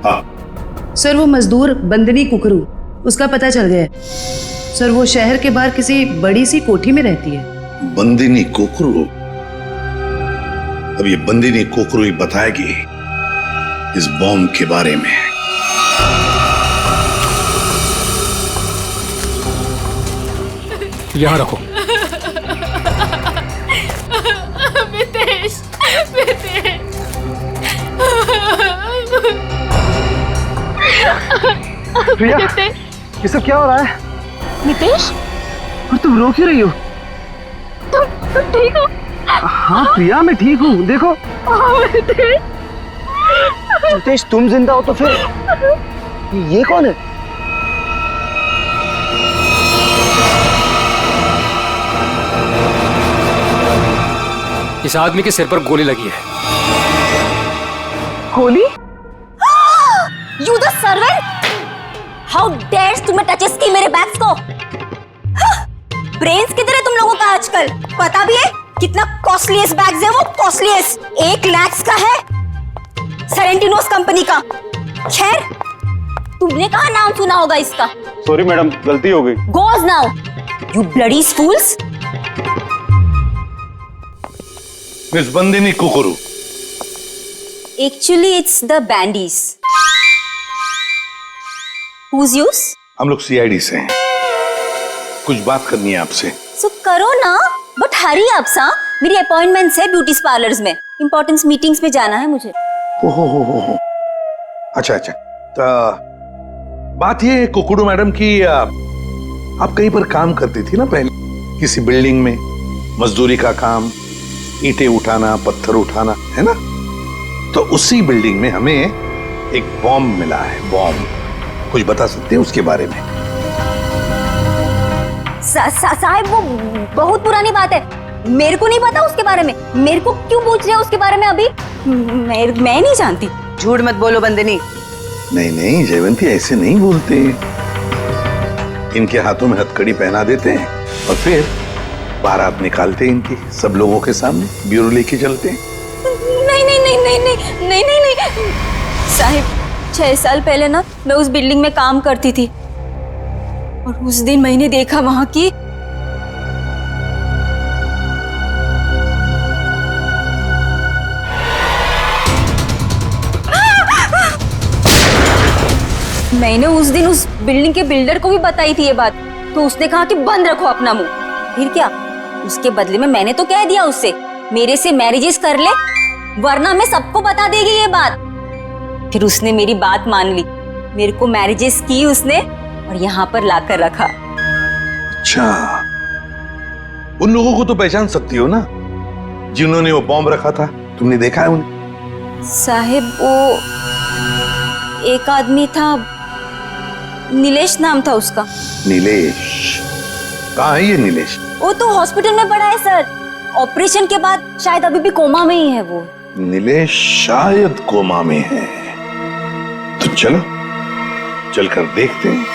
हाँ सर वो मजदूर बंदनी कुकरू, उसका पता चल गया है सर। वो शहर के बाहर किसी बड़ी सी कोठी में रहती है। बंदिनी कोकरू? अब ये बंदिनी कोकरू ही बताएगी इस बॉम्ब के बारे में। यहाँ रखो। मितेश, मितेश। प्रिया, ये सब क्या हो रहा है? मितेश, और तुम रो क्यों रही हो? तुम ठीक हो? हाँ प्रिया, मैं ठीक हूँ। देखो मितेश, तुम जिंदा हो तो फिर ये कौन है? इस आदमी के सिर पर गोली लगी है। गोली? You the servant! How dares तुम्हें टचेस की मेरे बैग्स को? ब्रेन्स किधर है तुम लोगों का आजकल? पता भी है कितना कॉस्टलीस्ट बैग्स है वो? कॉस्टलीस्ट 1 लाख का है, सेरेंटिनोस कंपनी का। खैर, तुमने कहाँ नाम सुना होगा इसका? सॉरी मैडम, गलती हो गई। Goes now, you bloody fools! Miss Bandini Kukru. Actually, it's the bandies. Who's yours? हम लोग सीआईडी से हैं, कुछ बात करनी है आपसे। So करो ना, बट हरी आप सा, मेरी अपॉइंटमेंट्स है ब्यूटी पार्लर्स में, इंपॉर्टेंट मीटिंग्स में जाना है मुझे। हो। अच्छा तो बात ये है कुकड़ू मैडम की, आप कहीं पर काम करती थी ना पहले, किसी बिल्डिंग में, मजदूरी का काम, ईंटें उठाना, पत्थर उठाना, है ना? तो उसी बिल्डिंग में हमें एक बॉम्ब मिला है। बॉम्ब, कुछ बता सकते हैं उसके बारे में? साहब वो बहुत पुरानी बात है, मेरे को नहीं पता उसके बारे में। मेरे को क्यों पूछ रहे हो उसके बारे में अभी? मैं नहीं जानती। झूठ मत बोलो बंदिनी। नहीं जयवंती, ऐसे नहीं बोलते। इनके हाथों में हथकड़ी पहना देते हैं और फिर बारात निकालते हैं इनकी, सब लोगों के सामने ब्यूरो लेके चलते हैं। नहीं साहिब, 6 साल पहले ना मैं उस बिल्डिंग में काम करती थी और उस दिन मैंने देखा वहां की मैंने उस दिन उस बिल्डिंग के बिल्डर को भी बताई थी ये बात, तो उसने कहा कि बंद रखो अपना मुंह। फिर क्या, उसके बदले में मैंने तो कह दिया उससे मेरे से मैरिजेस कर ले, वरना मैं सबको बता देगी ये बात। फिर उसने मेरी बात मान ली, मेरे को मैरिजेस की उसने और यहाँ पर लाकर रखा। अच्छा, उन लोगों को तो पहचान सकती हो ना जिन्होंने वो बॉम्ब रखा था? तुमने देखा है उन्हें? साहिब वो एक आदमी था, नीलेश नाम था उसका। नीलेश? कहाँ है ये नीलेश? वो तो हॉस्पिटल में पड़ा है सर, ऑपरेशन के बाद शायद अभी भी कोमा में ही है वो। नीलेश शायद कोमा में है, तो चलो चलकर देखते हैं।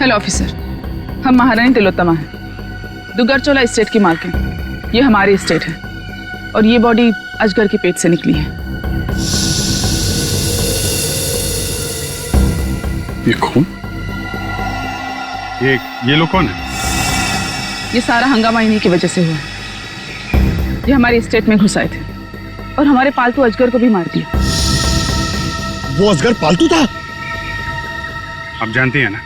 हेलो ऑफिसर, हम महारानी तिलोत्तमा हैं, दुगरचोला एस्टेट की मालकिन। ये हमारी एस्टेट है और ये बॉडी अजगर के पेट से निकली है। ये कौन? ये लोग कौन है? ये सारा हंगामा इन्हीं की वजह से हुआ है। ये हमारी एस्टेट में घुस आए थे और हमारे पालतू अजगर को भी मार दिया। वो अजगर पालतू था? आप जानती हैं ना,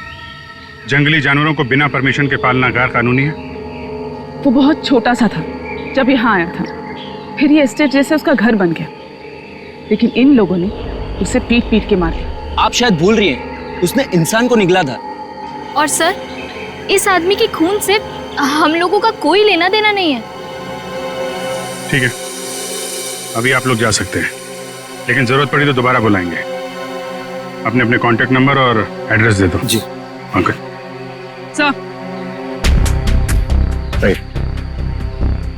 जंगली जानवरों को बिना परमिशन के पालना गैर कानूनी है। वो बहुत छोटा सा था जब यहाँ आया था, फिर ये एस्टेट जैसे उसका घर बन गया, लेकिन इन लोगों ने उसे पीट पीट के मार दिया। आप शायद भूल रही हैं, उसने इंसान को निगला था। और सर, इस आदमी के खून से हम लोगों का कोई लेना देना नहीं है। ठीक है, अभी आप लोग जा सकते हैं, लेकिन जरूरत पड़ी तो दोबारा बुलाएंगे। अपने अपने कांटेक्ट नंबर और एड्रेस दे दो। जी ओके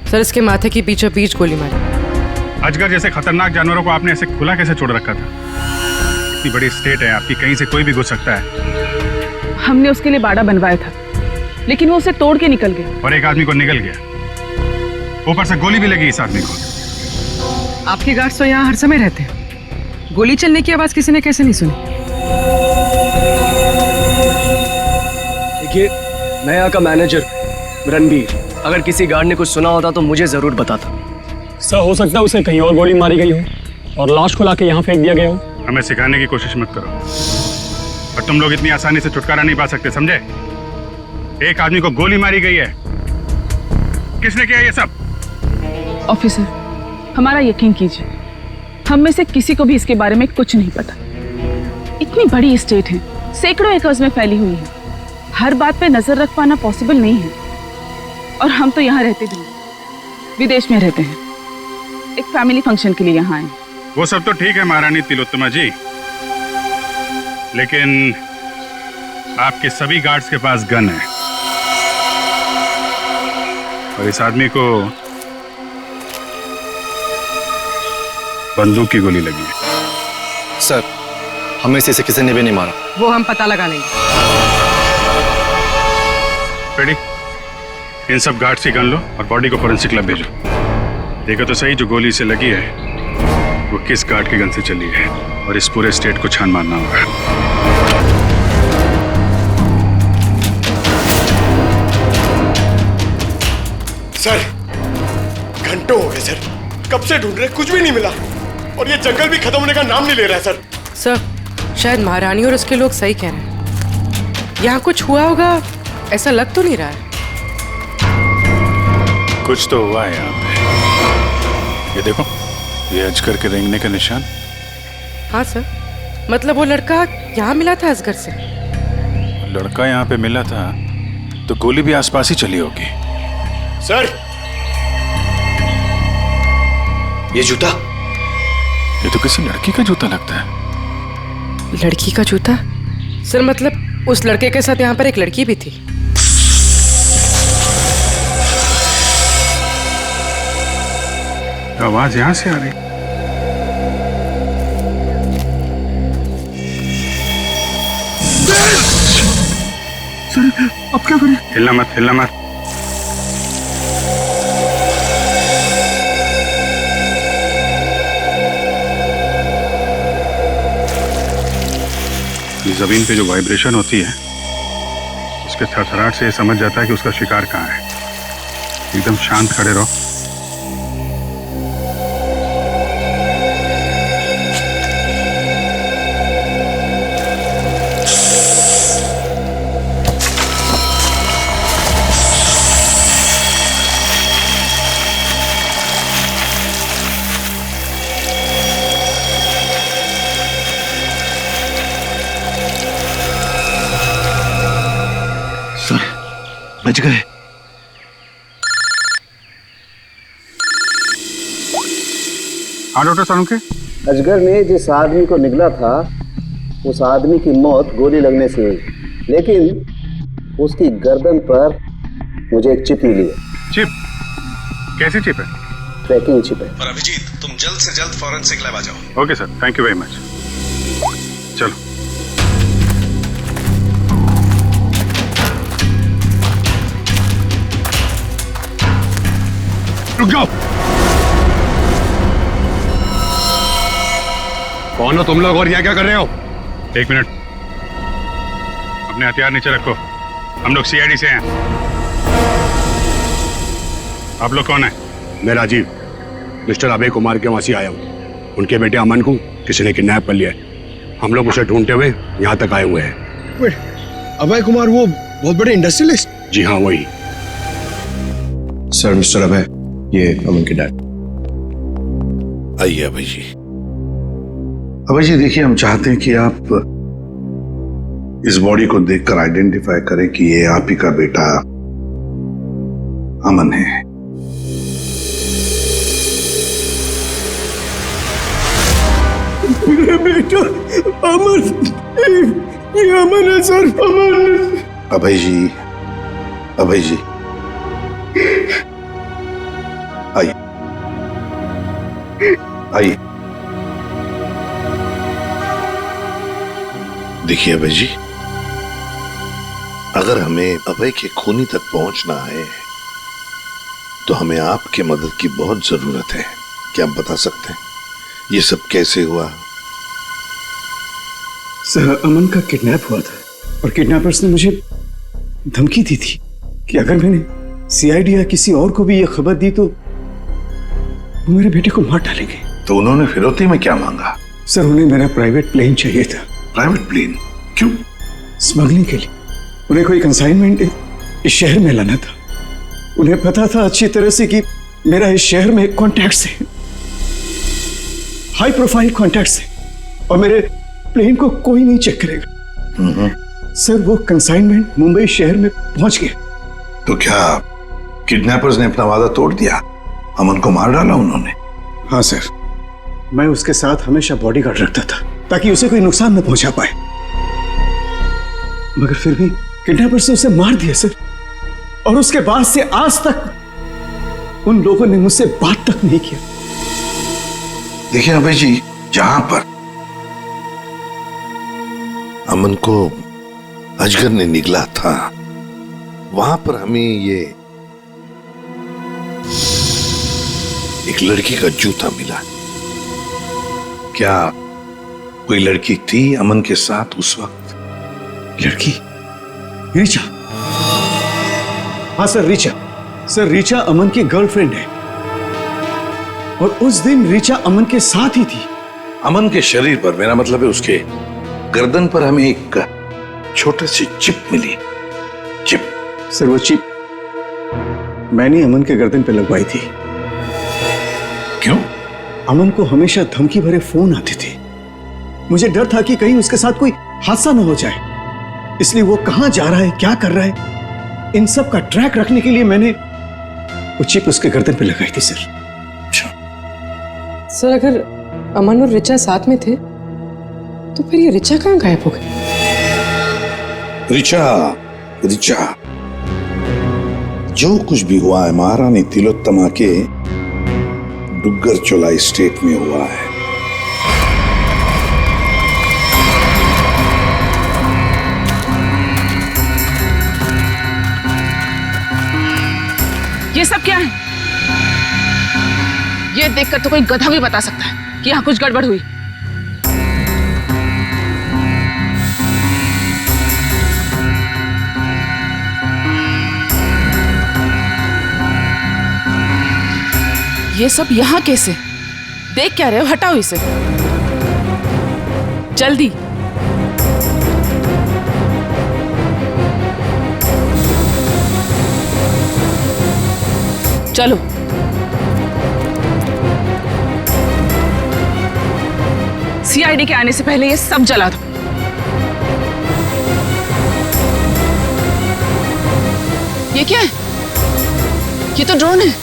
सर, इसके माथे की पीछे पीछ गोली मारी। अजगर जैसे खतरनाक जानवरों को आपने ऐसे खुला कैसे छोड़ रखा था? इतनी बड़ी स्टेट है आपकी, कहीं से कोई भी घुस सकता है। हमने उसके लिए बाड़ा बनवाया था, लेकिन वो उसे तोड़ के निकल गया। और एक आदमी को निकल गया, ऊपर से गोली भी लगी इस आदमी को। आपके गार्ड्स तो यहाँ हर समय रहते हैं, गोली चलने की आवाज किसी ने कैसे नहीं सुनी? देखिए, मैं यहाँ का मैनेजर रणबीर, अगर किसी गार्ड ने कुछ सुना होता तो मुझे जरूर बताता। सर, हो सकता है उसे कहीं और गोली मारी गई हो और लाश को लाके यहाँ फेंक दिया गया हो। हमें सिखाने की कोशिश मत करो, और तुम लोग इतनी आसानी से छुटकारा नहीं पा सकते, समझे? एक आदमी को गोली मारी गई है। किसने किया ये सब? ऑफिसर, हमारा यकीन कीजिए, हम में से किसी को भी इसके बारे में कुछ नहीं पता। इतनी बड़ी एस्टेट है, सैकड़ों एकर्स में फैली हुई है, हर बात पे नजर रख पाना पॉसिबल नहीं है। और हम तो यहाँ रहते भी नहीं, विदेश में रहते हैं, एक फैमिली फंक्शन के लिए यहाँ आए। वो सब तो ठीक है महारानी तिलोत्तमा जी, लेकिन आपके सभी गार्ड्स के पास गन है और इस आदमी को बंदूक की गोली लगी है। सर, हमें से किसी ने भी नहीं मारा। वो हम पता लगा लेंगे। रेडी, इन सब गार्ड्स की गन लो और बॉडी को फोरेंसिक लैब भेजो। देखो तो सही जो गोली से लगी है वो किस गार्ड की गन से चली है, और इस पूरे स्टेट को छान मारना होगा। सर, घंटों हो गए सर, कब से ढूंढ रहे, कुछ भी नहीं मिला, और ये जंगल भी खत्म होने का नाम नहीं ले रहा है सर। सर, शायद महारानी और उसके लोग सही कह रहे हैं, यहाँ कुछ हुआ होगा, ऐसा लग तो नहीं रहा है। कुछ तो हुआ है यहाँ पे। ये देखो, ये अजगर के रेंगने का निशान। हाँ सर, मतलब वो लड़का यहाँ मिला था असगर से। लड़का यहाँ पे मिला था तो गोली भी आसपास ही चली होगी। सर, ये जूता, ये तो किसी लड़की का जूता लगता है। लड़की का जूता? सर मतलब उस लड़के के साथ यहाँ पर एक लड़की भी थी। आवाज यहां से आ रही। सर, अब क्या करें? हिलना मत, हिलना मत। जमीन पे जो वाइब्रेशन होती है उसके थरथराहट से समझ जाता है कि उसका शिकार कहाँ है। एकदम शांत खड़े रहो। बच गए। हाँ डॉक्टर सालुंके। अजगर ने जिस आदमी को निगला था उस आदमी की मौत गोली लगने से हुई, लेकिन उसकी गर्दन पर मुझे एक चिप मिली है। चिप? कैसी चिप है? ट्रैकिंग चिप है। और अभिजीत, तुम जल्द से जल्द फॉरेंसिक लैब आ जाओ। Okay sir, thank you very much. चलो। रुक जाओ। कौन हो तुम लोग और यहाँ क्या कर रहे हो? एक मिनट, अपने हथियार नीचे रखो। हम लोग सीआईडी से हैं। आप लोग कौन है? मैं राजीव, मिस्टर अभय कुमार के वहां से आया हूँ। उनके बेटे अमन को किसी ने किडनैप कर लिया है। हम लोग उसे ढूंढते हुए यहाँ तक आए हुए हैं। अभय कुमार वो बहुत बड़े इंडस्ट्रियलिस्ट? जी हाँ, वही। सर, मिस्टर अभय, ये अमन के डैड। आइए अभय जी। अभय जी देखिए, हम चाहते हैं कि आप इस बॉडी को देखकर आइडेंटिफाई करें कि ये आप ही का बेटा अमन है। मेरा बेटा अमन, ये अमन है सर, अमन। अभय जी, अभय जी आइए, आइए। देखिए अभय जी, अगर हमें अभय के खूनी तक पहुंचना है तो हमें आपकी मदद की बहुत जरूरत है। क्या आप बता सकते हैं ये सब कैसे हुआ? सर, अमन का किडनैप हुआ था और किडनैपर्स ने मुझे धमकी दी थी कि अगर मैंने सीआईडी या किसी और को भी ये खबर दी तो वो मेरे बेटे को मार डालेंगे। तो उन्होंने फिरौती में क्या मांगा? सर, उन्हें मेरा प्राइवेट प्लेन चाहिए था। Private plane? क्यों? स्मगलिंग के लिए। उन्हें कोई कंसाइनमेंट इस शहर में लाना था। उन्हें पता था अच्छी तरह से कि मेरा इस शहर में कॉन्टैक्ट्स है, हाई प्रोफाइल कॉन्टैक्ट्स है, और मेरे प्लेन को कोई नहीं चेक करेगा। सर वो कंसाइनमेंट मुंबई शहर में पहुंच गए। तो क्या किडनैपर्स ने अपना वादा तोड़ दिया? अमन को मार डाला उन्होंने? हाँ सर, मैं उसके साथ हमेशा बॉडीगार्ड रखता था ताकि उसे कोई नुकसान न पहुंचा पाए, मगर फिर भी किडनैपर्स ने उसे मार दिया सर। और उसके बाद से आज तक उन लोगों ने मुझसे बात तक नहीं किया। देखिए अभय जी, जहां पर अमन को अजगर ने निगला था वहां पर हमें ये एक लड़की का जूता मिला। क्या कोई लड़की थी अमन के साथ उस वक्त? लड़की? ऋचा? हाँ सर, ऋचा। सर ऋचा अमन की गर्लफ्रेंड है और उस दिन ऋचा अमन के साथ ही थी। अमन के शरीर पर, मेरा मतलब है उसके गर्दन पर, हमें एक छोटी सी चिप मिली। चिप? सर वो चिप मैंने अमन के गर्दन पे लगवाई थी। क्यों? अमन को हमेशा धमकी भरे फोन आते थे। मुझे डर था कि कहीं उसके साथ कोई हादसा न हो जाए, इसलिए वो कहां जा रहा है, क्या कर रहा है, इन सब का ट्रैक रखने के लिए मैंने वो चिप उसके गर्दन पे लगाई थी सर। सर अगर अमन और ऋचा साथ में थे तो फिर ये ऋचा कहाँ गायब हो गई? ऋचा जो कुछ भी हुआ है महारानी तिलोत्तमा के डुग्गर चोलाई स्टेट में हुआ है। ये सब क्या है? ये देखकर तो कोई गधा भी बता सकता है कि यहाँ कुछ गड़बड़ हुई। ये सब यहाँ कैसे? देख क्या रहे हो? हटाओ इसे जल्दी। चलो सीआईडी के आने से पहले ये सब जला दो। ये क्या है? ये तो ड्रोन है,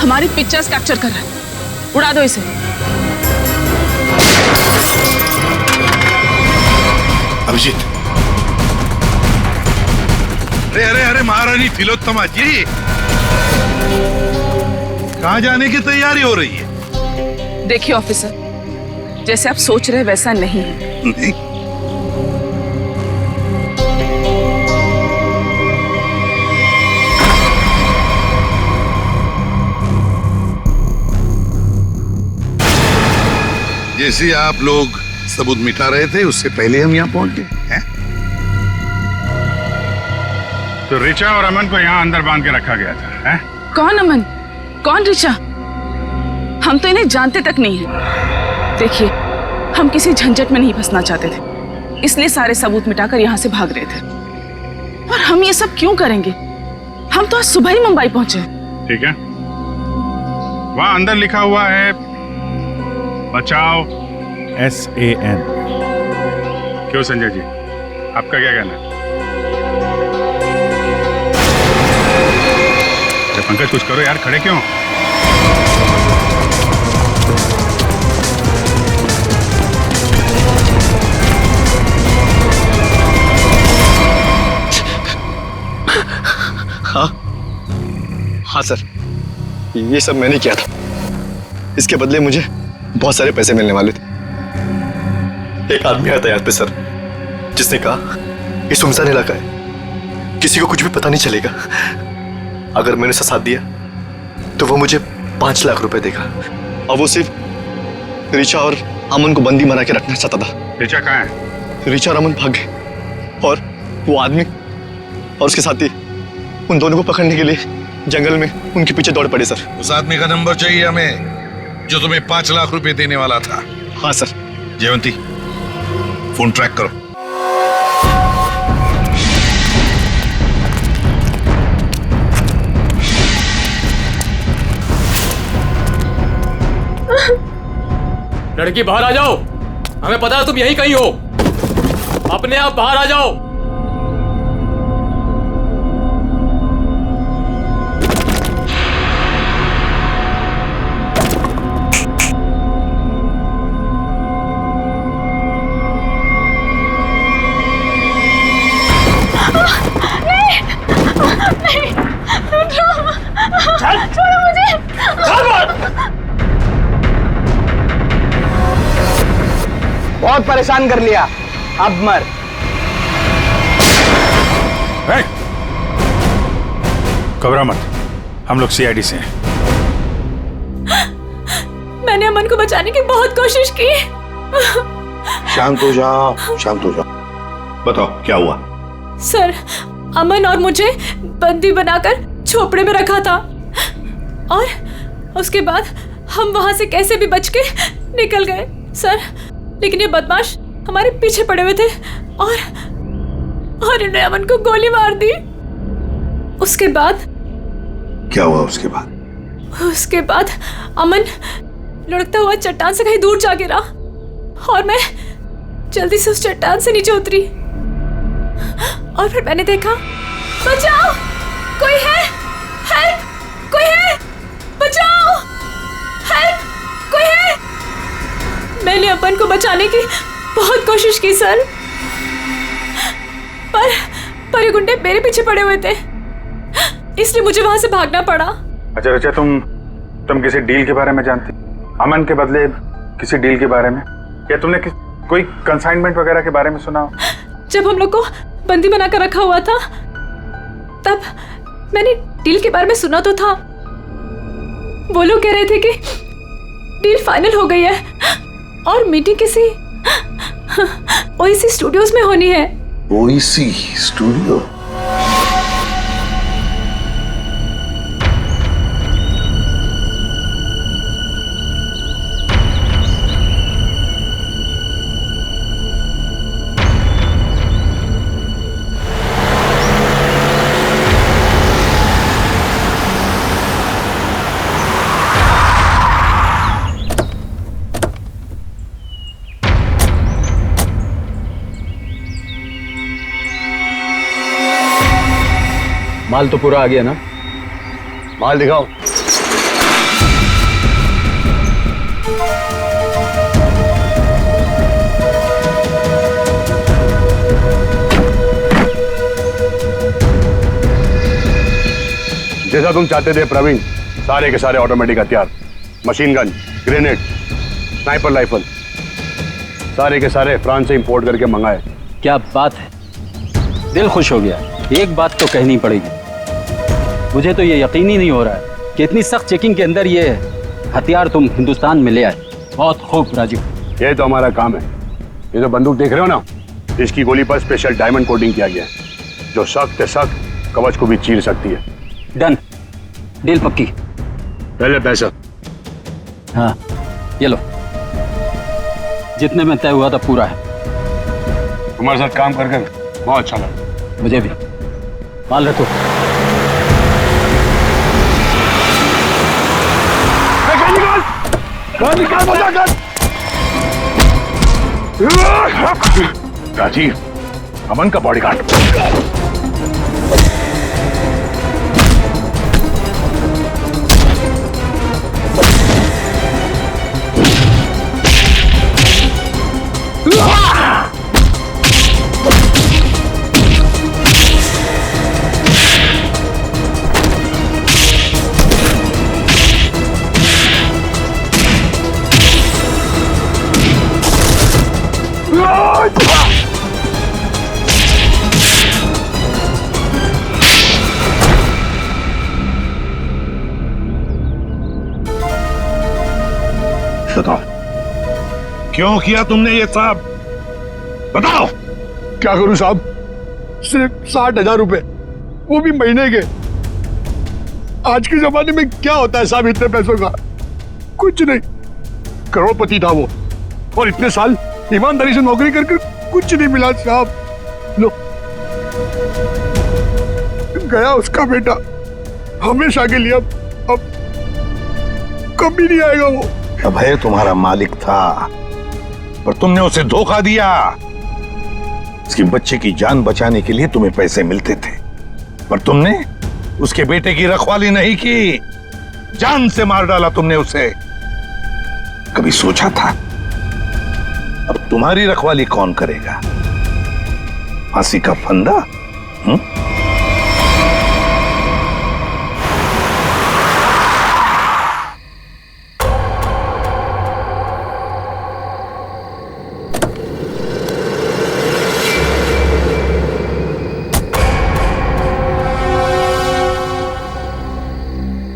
हमारी पिक्चर्स कैप्चर कर रहा है। उड़ा दो इसे। अभिजीत, अरे अरे अरे महारानी तिलोत्तमा जी, कहां जाने की तैयारी हो रही है? देखिए ऑफिसर, जैसे आप सोच रहे वैसा नहीं है। नहीं? जैसे आप लोग सबूत मिटा रहे थे उससे पहले हम यहाँ पहुंच गए हैं। तो ऋचा और अमन को यहाँ अंदर बांध के रखा गया था, हैं? कौन अमन, कौन ऋचा? हम तो इन्हें जानते तक नहीं है। देखिए, हम किसी झंझट में नहीं फंसना चाहते थे, इसलिए सारे सबूत मिटाकर यहाँ से भाग रहे थे। और हम ये सब क्यों करेंगे? हम तो आज सुबह ही मुंबई पहुंचे। ठीक है, वहां अंदर लिखा हुआ है बचाओ SAN। क्यों संजय जी, आपका क्या कहना है? अरे पंकज कुछ करो यार, खड़े क्यों? हाँ सर, ये सब मैंने किया था। इसके बदले मुझे बहुत सारे पैसे मिलने वाले थे। एक आदमी आया था यहाँ पे सर, जिसने कहा ये सुनसान इलाका है, किसी को कुछ भी पता नहीं चलेगा। अगर मैंने उसका साथ दिया तो वो मुझे 5 लाख रुपए देगा। और वो सिर्फ ऋचा और अमन को बंदी बना के रखना चाहता था। ऋचा कहाँ है? ऋचा और अमन भाग गए और वो आदमी और उसके साथी उन दोनों को पकड़ने के लिए जंगल में उनके पीछे दौड़ पड़े सर। उस आदमी का नंबर चाहिए हमें जो तुम्हें 5 लाख रुपए देने वाला था। हाँ सर। जयवंती, फोन ट्रैक करो। लड़की बाहर आ जाओ। हमें पता है तुम यहीं कहीं हो। अपने आप बाहर आ जाओ। छोड़ो मुझे। बहुत परेशान कर लिया, अब मर। घबरा मत, हम लोग सीआईडी से हैं। मैंने अमन को बचाने की बहुत कोशिश की। शांत हो जाओ, शांत हो जाओ। बताओ क्या हुआ? सर, अमन और मुझे बंदी बनाकर झोपड़े में रखा था और उसके बाद हम वहां से कैसे भी बच के निकल गए सर, लेकिन ये बदमाश हमारे पीछे पड़े हुए थे और इन्होंने अमन को गोली मार दी। उसके बाद क्या हुआ? उसके बाद अमन लुढ़कता हुआ चट्टान से कहीं दूर जा गिरा और मैं जल्दी से उस चट्टान से नीचे उतरी और फिर मैंने देखा, बचाओ, कोई है, हेल्प, कोई है, बचाओ, हेल्प, कोई है। मैंने अमन को बचाने की बहुत कोशिश की सर, पर ये गुंडे मेरे पीछे पड़े हुए थे, इसलिए मुझे वहां से भागना पड़ा। अच्छा रचा, तुम किसी डील के बारे में जानती? अमन के बदले किसी डील के बारे में? या तुमने कोई कंसाइनमेंट वगैरह के बारे में सुना? जब हम लोग को बंदी बनाकर रखा हुआ था तब मैंने डील के बारे में सुना तो था। वो लोग कह रहे थे कि डील फाइनल हो गई है और मीटिंग किसी ओएसी स्टूडियोज में होनी है। ओएसी स्टूडियो? माल तो पूरा आ गया ना? माल दिखाओ। जैसा तुम चाहते थे प्रवीण, सारे के सारे ऑटोमेटिक हथियार, machine gun, grenade, sniper rifle, सारे के सारे फ्रांस से इंपोर्ट करके मंगाए। क्या बात है, दिल खुश हो गया। एक बात तो कहनी पड़ेगी, मुझे तो ये यकीन ही नहीं हो रहा है कि इतनी सख्त चेकिंग के अंदर ये हथियार तुम हिंदुस्तान में ले आए। बहुत खूब राजीव, ये तो हमारा काम है। ये जो बंदूक देख रहे हो ना, इसकी गोली पर स्पेशल डायमंड कोटिंग किया गया है जो सख्त सख्त कवच को भी चीर सकती है। डन, डील पक्की। पहले पैसा। हाँ ये लो, जितने में तय हुआ था पूरा है। हमारे साथ काम करके बहुत अच्छा लगा। मुझे भी। माल रखो। राजीव, अमन का बॉडीगार्ड। बताओ क्यों किया तुमने ये सब? बताओ। क्या करूं साहब, सिर्फ 60,000 रुपए, वो भी महीने के। आज के जमाने में क्या होता है साहब इतने पैसों का? कुछ नहीं। करोड़पति था वो, और इतने साल ईमानदारी से नौकरी करके कुछ नहीं मिला साहब। लो, गया उसका बेटा, हमेशा के लिए। अब कभी नहीं आएगा वो। अभय तुम्हारा मालिक था, पर तुमने उसे धोखा दिया। उसके बच्चे की जान बचाने के लिए तुम्हें पैसे मिलते थे, पर तुमने उसके बेटे की रखवाली नहीं की, जान से मार डाला तुमने उसे। कभी सोचा था अब तुम्हारी रखवाली कौन करेगा? फांसी का फंदा?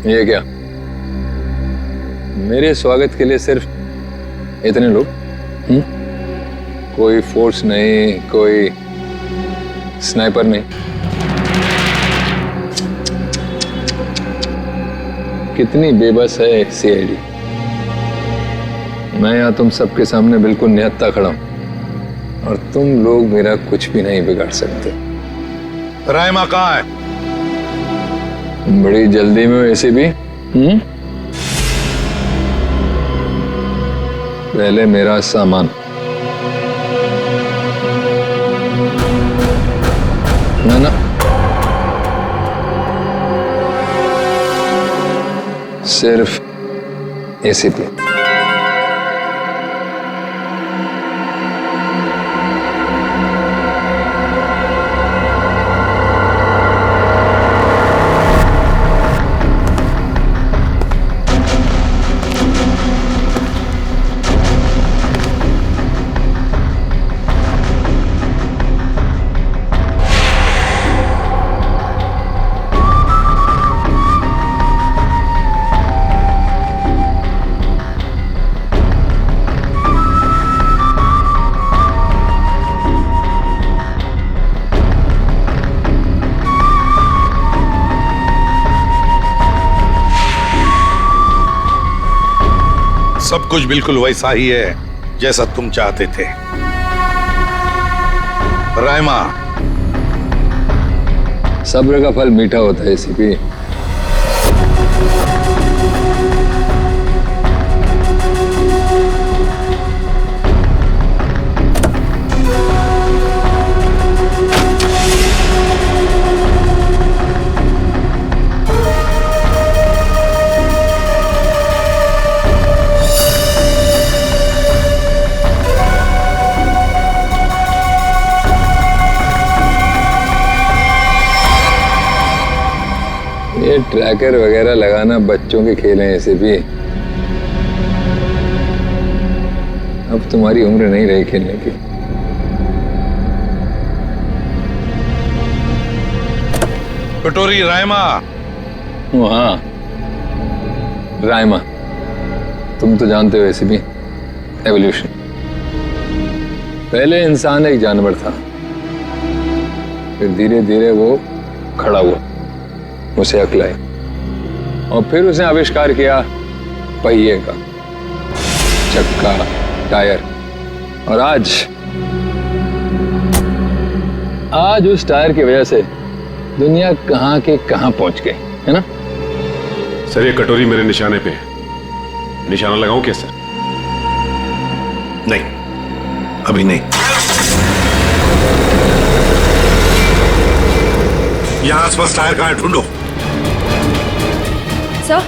ये क्या? मेरे स्वागत के लिए सिर्फ इतने लोग? कोई फोर्स नहीं, कोई स्नाइपर नहीं। कितनी बेबस है सीआईडी। मैं यहाँ तुम सबके सामने बिल्कुल निहत्था खड़ा हूं और तुम लोग मेरा कुछ भी नहीं बिगाड़ सकते। रायमा कहाँ है? बड़ी जल्दी में वैसे भी। पहले मेरा सामान। ना सिर्फ एसीपी। सब कुछ बिल्कुल वैसा ही है जैसा तुम चाहते थे। रायमा, सब्र का फल मीठा होता है एसीपी। ये ट्रैकर वगैरह लगाना बच्चों के खेल हैं ऐसे भी। अब तुम्हारी उम्र नहीं रही खेलने की। कटोरी रायमा। हाँ, रायमा। तुम तो जानते हो ऐसे भी एवोल्यूशन। पहले इंसान एक जानवर था, फिर धीरे धीरे वो खड़ा हुआ, उसे अक्ल आई और फिर उसने आविष्कार किया पहिए का, चक्का, टायर। और आज उस टायर की वजह से दुनिया कहां के कहां पहुंच गई है ना। सर ये कटोरी मेरे निशाने पे है, निशाना लगाऊं क्या सर? नहीं, अभी नहीं। यहां आसपास टायर कहां है, ढूंढो। सर,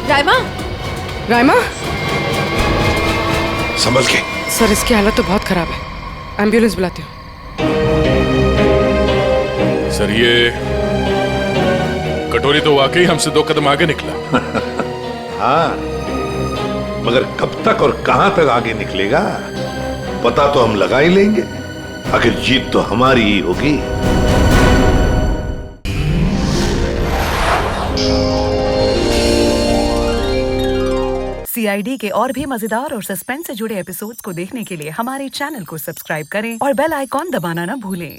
रायमा। रायमा? संभल के। सर इसकी हालत तो बहुत खराब है, एम्बुलेंस बुलाती हूँ। सर ये कटोरी तो वाकई हमसे 2 कदम आगे निकला। हाँ, मगर कब तक और कहां तक आगे निकलेगा पता तो हम लगा ही लेंगे। आखिर जीत तो हमारी ही होगी। सीआईडी के और भी मजेदार और सस्पेंस से जुड़े एपिसोड्स को देखने के लिए हमारे चैनल को सब्सक्राइब करें और बेल आइकॉन दबाना ना भूलें।